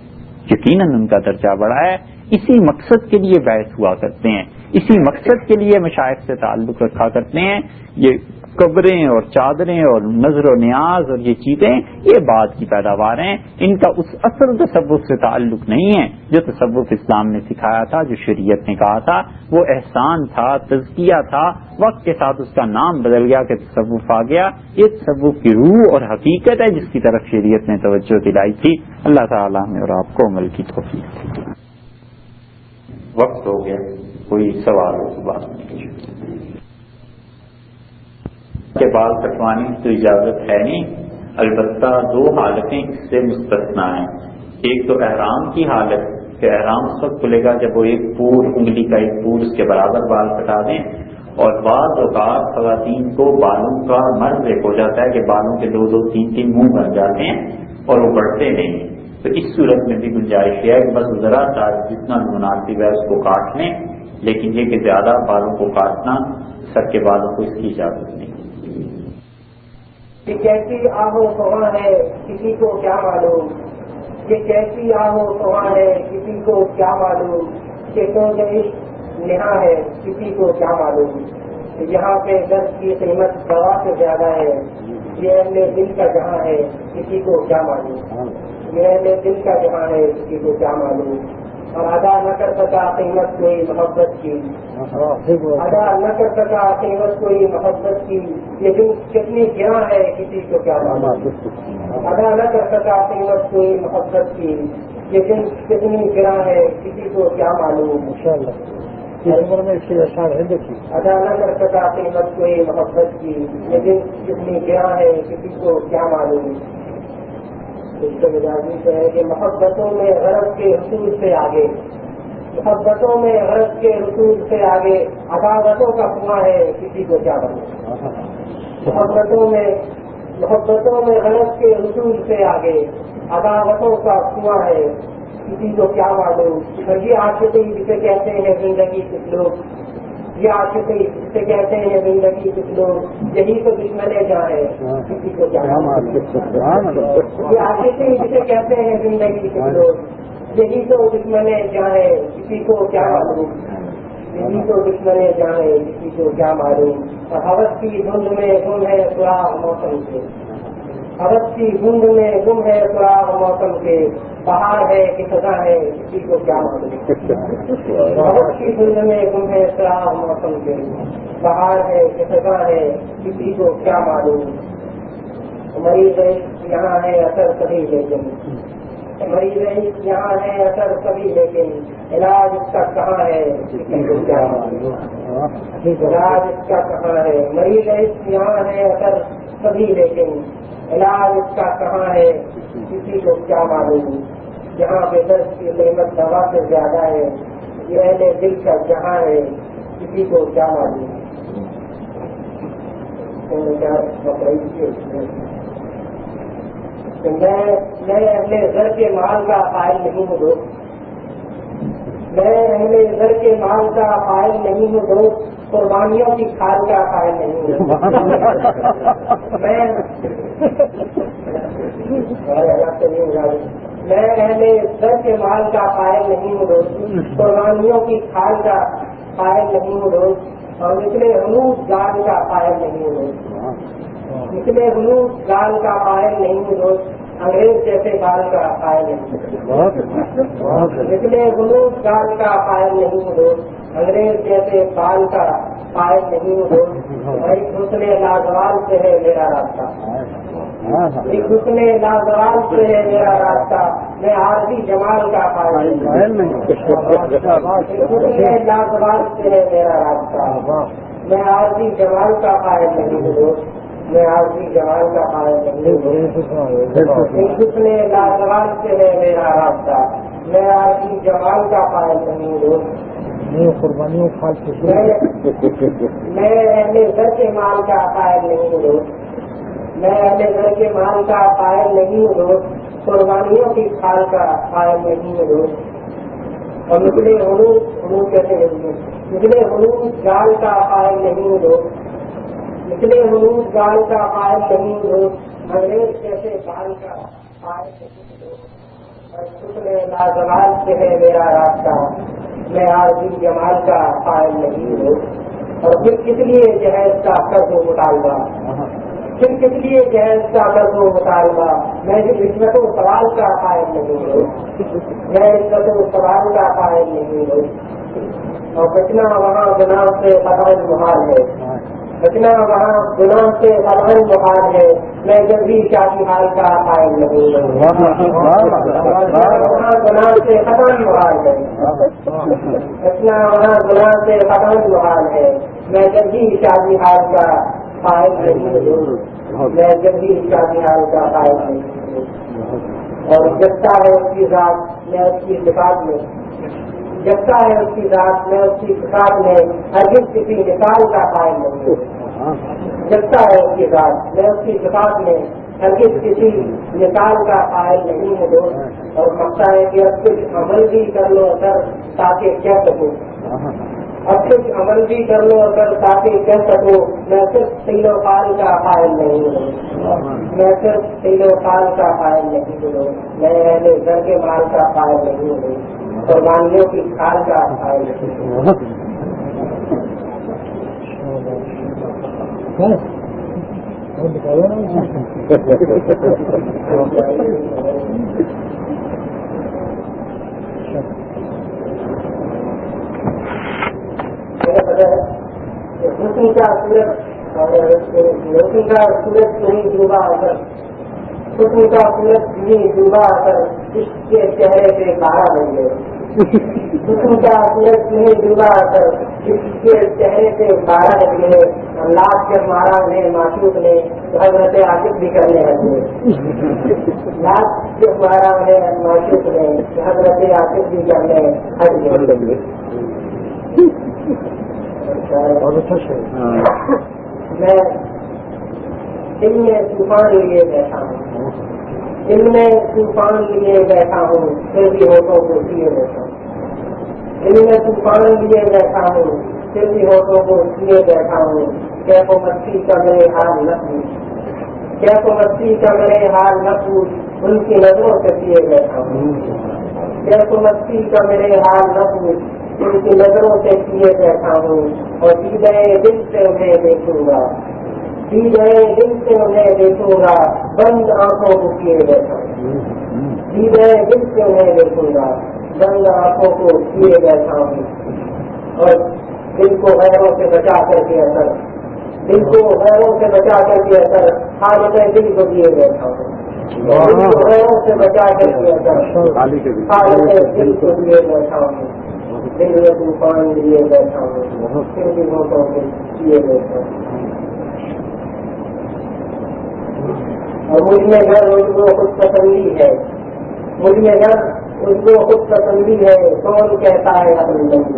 یقیناً ان کا درجہ بڑا ہے۔ اسی مقصد کے لیے بیعت ہوا کرتے ہیں، اسی مقصد کے لیے مشائخ سے تعلق رکھا کرتے ہیں۔ یہ قبریں اور چادریں اور نظر و نیاز اور یہ چیزیں یہ بعد کی پیداوار ہیں، ان کا اس اصل تصوف سے تعلق نہیں ہے جو تصوف اسلام نے سکھایا تھا، جو شریعت نے کہا تھا، وہ احسان تھا، تزکیہ تھا، وقت کے ساتھ اس کا نام بدل گیا کہ تصوف آ گیا۔ یہ تصوف کی روح اور حقیقت ہے جس کی طرف شریعت نے توجہ دلائی تھی۔ اللہ تعالیٰ نے اور آپ کو عمل کی توفیق دی۔ وقت ہو گیا، کوئی سوال ہو تو بات کے بال کٹوانے کی تو اجازت ہے نہیں، البتہ 2 حالتیں اس سے مستثنا ہیں۔ ایک تو احرام کی حالت کہ احرام اس وقت کھلے گا جب وہ ایک پور، انگلی کا ایک پور اس کے برابر بال کٹا دیں، اور بعض اوقات خواتین کو بالوں کا مرض ایک ہو جاتا ہے کہ بالوں کے 2-2 3-3 منہ بن جاتے ہیں اور وہ بڑھتے نہیں ہیں، تو اس صورت میں بھی گنجائش ہے کہ بس ذرا سا جتنا مناسب ہے اس کو کاٹ لیں، لیکن یہ کہ زیادہ بالوں کو کاٹنا، سر کے بالوں کو اس کی اجازت نہیں۔ یہ کیسی آہو سواں ہے کسی کو کیا معلوم، یہ کیسی آہو سواں ہے کسی کو کیا معلوم، کہ سوچ عشق نہا ہے کسی کو کیا معلوم۔ یہاں پہ درد کی قیمت دوا سے زیادہ ہے، یہ اہل دل کا جہاں ہے کسی کو کیا معلوم، یہ اہل دل کا جہاں ہے کسی کو کیا معلوم۔ اور ادا نہ کر سکا قیمت کوئی محبت کی، ادا نہ کر سکا قیمت کوئی محبت کی، لیکن کتنی گراں ہے کسی کو کیا معلوم۔ ادا نہ کر سکا قیمت کوئی محبت کی، لیکن کتنی گراں ہے کسی کو کیا معلوم۔ ادا نہ کر سکا قیمت کوئی محبت کی، لیکن کتنی گراں ہے کسی کو کیا معلوم۔ اس کے مزاجی سے ہے کہ محبتوں میں غرض کے حصول سے آگے، محبتوں میں غرض کے حصول سے آگے، عداوتوں کا کنواں ہے کسی کو کیا معلوم۔ محبتوں میں غرض کے حصول سے آگے، عداوتوں کا کنواں ہے کسی کو کیا معلوم۔ یہ عاشقی جسے کہتے ہیں زندگی کچھ لوگ، یہ عاشقی جسے کہتے ہیں زندگی کچھ لوگ، یہی تو دشمن جہاں ہے کسی کو کیا معلوم۔ یہ عاشقی جسے کہتے ہیں زندگی کچھ لوگ، یہی تو دشمن جہاں ہے کسی کو کیا معلوم، یہی تو دشمن جہاں ہے کسی کو کیا معلوم۔ اور حوث کی دھند میں گم ہے سراغ موسم کے، حوث کی دھند میں گم ہے سراغ موسم کے، بہار ہے کہ سزا ہے کسی کو کیا معلوم۔ حوث کی دھند میں گم ہے سراغ موسم کے، بہار ہے کہ سزا ہے کسی کو کیا معلوم۔ مریض یہاں ہے اثر سبھی لیکن، مریض یہاں ہے اثر سبھی لیکن، علاج اس کا کہاں ہے کسی کو کیا معلوم۔ علاج اس کا کہاں ہے، مریض یہاں ہے اثر سبھی لیکن، علاج اس کا کہاں ہے کسی کو کیا معلوم۔ جہاں بے درد کی قیمت دوا سے زیادہ ہے، یہ اہل دل کا جہاں ہے کسی کو کیا معلوم۔ میں اہل زر کے مال کا قائل نہیں ہوں دوست، میں اہل زر کے مال کا قائل نہیں ہوں دوست، قربانیوں کی کھال کا قائل نہیں ہوں۔ میں اہل زر کے مال کا قائل نہیں ہوں دوست، قربانیوں کی کھال کا قائل نہیں ہوں دوست، اور نچلے ہنوز گال کا قائل نہیں ہوں دوست، نچلے ہنوز گال کا قائل نہیں ہوں دوست، انگریز جیسے بال کا قائل نہیں ہوں، نچلے ہنوز گال کا قائل نہیں ہوں دوست، انگریز جیسے بال کا قائل نہیں ہوں دوست۔ ایک حسن لازوال سے ہے میرا راستہ، ایک حسن لازوال سے ہے میرا راستہ، میں عارضی جمال کا قائل نہیں ہوں، ایک حسن لازوال سے ہے میرا راستہ، میں عارضی جمال کا قائل نہیں ہوں دوست، میں عارضی جمال کا قائل نہیں ہوں، ایک حسن لازوال سے ہے میرا راستہ، میں عارضی جمال کا قائل نہیں ہوں دوست۔ قربانیوں میں اہل زر کے مال کا قائل نہیں ہوں دوست، میں اہل زر کے مال کا قائل نہیں ہوں دوست، قربانیوں کی کھال کا قائل نہیں ہوں دوست، اور نچلے حنوز کہتے ہیں نچلے حنوز گال کا قائل نہیں ہوں دوست، نچلے حنوز گال کا قائل نہیں ہوں دوست، انگریز کیسے بال کا قائل نہیں ہوں دوست، اور حسن لازوال سے ہے میرا راستہ، میں عارضی جمال کا قائل نہیں ہوں۔ اور پھر کس لیے جہیز کا قرض و مطالبہ، پھر کس لیے جہیز کا قرض و مطالبہ، میں عزت و سوال کا قائل نہیں ہوں، میں عزت و سوال کا قائل نہیں ہوں۔ اور بچنا وہاں گناہ سے قطعاً محال ہے، بچنا وہاں گناہ سے قطعاً محال ہے، میں جب بھی شادی حال کا قائل نہیں ہوں، وہاں گناہ سے قطعاً محال ہے، بچنا وہاں گناہ سے قطعاً محال ہے، میں جب بھی شادی حال کا قائل نہیں ہوں، میں جب بھی شادی حال کا قائل نہیں ہوں۔ اور جگتا ہے اس کی ذات میں اس کی صفات میں، جگتا ہے اس کی ذات میں اس کی صفات میں، ہرگز کسی مثال کا قائل نہیں ہوں، جگتا ہے اس کی ذات میں اس کی صفات میں، ہرگز کسی مثال کا قائل نہیں ہے دوست، اور مقصد ہے کہ اب کچھ عمل بھی کر لو اگر تاکہ کہہ سکو، اب کچھ عمل بھی کر لو اگر تاکہ کہہ سکو میں صرف تیل و قال کا قائل نہیں ہوں، میں صرف تیل و قال کا قائل نہیں ہوں، میں اہل گھر کے مال کا قائل نہیں ہوں، قربانیوں کی کھال کا قائل نہیں ہوں۔ حسن کا سورج نہیں ڈوبا اگر، حسن کا سورج نہیں ڈوبا اگر اس کے چہرے پہ پارا بن گئے، حسن کا سورج نہیں ڈوبا اگر اس کے چہرے پہ پارا بن گئے، اللہ کے مارا نے معشوق نے حضرت عاقب بھی کرنے لگے، لاکھ کے مارا نے معشوق نے حضرت عاقب بھی کرنے لگے۔ میں دل میں طوفان لیے بیٹھا ہوں، دل میں طوفان لیے بیٹھا ہوں، پھر بھی ہوٹوں کو کیے بیٹھا ہوں، دل میں طوفان لیے بیٹھا ہوں، پھر بھی ہوٹوں کو کیے بیٹھا ہوں، کیف و مستی کا میرے حال نہ پوچھ، کیف و مستی کا میرے حال نہ پوچھ، ان کی نظروں سے کیے بیٹھا ہوں، کیف و مستی کا میرے حال نہ پوچھ، ان کی نظروں سے کیے بیٹھا ہوں، اور دیدے دل سے انہیں دیکھوں گا، دیدے دل سے انہیں دیکھوں گا، بند آنکھوں کو کیے بیٹھا ہوں، دیدے دل سے انہیں دیکھوں گا، بند آنکھوں کو کیے بیٹھا ہوں، اور دل کو غیروں سے بچا کر کے اثر، دل کو غیروں سے بچا کر کے اثر، حالت دل کو دیے بیٹھا ہوں، دل کو غیروں سے بچا کر کے اثر، حالت دل کو دیے بیٹھا ہوں، دل میں طوفان لیے بیٹھا ہوں، پھر بھی ہوٹوں کے کیے بیٹھا ہوں، اور مجھ میں گھر اس کو خود پسندی ہے، مجھ میں گھر اس کو خود پسندی ہے، کون کہتا ہے اپنی بندی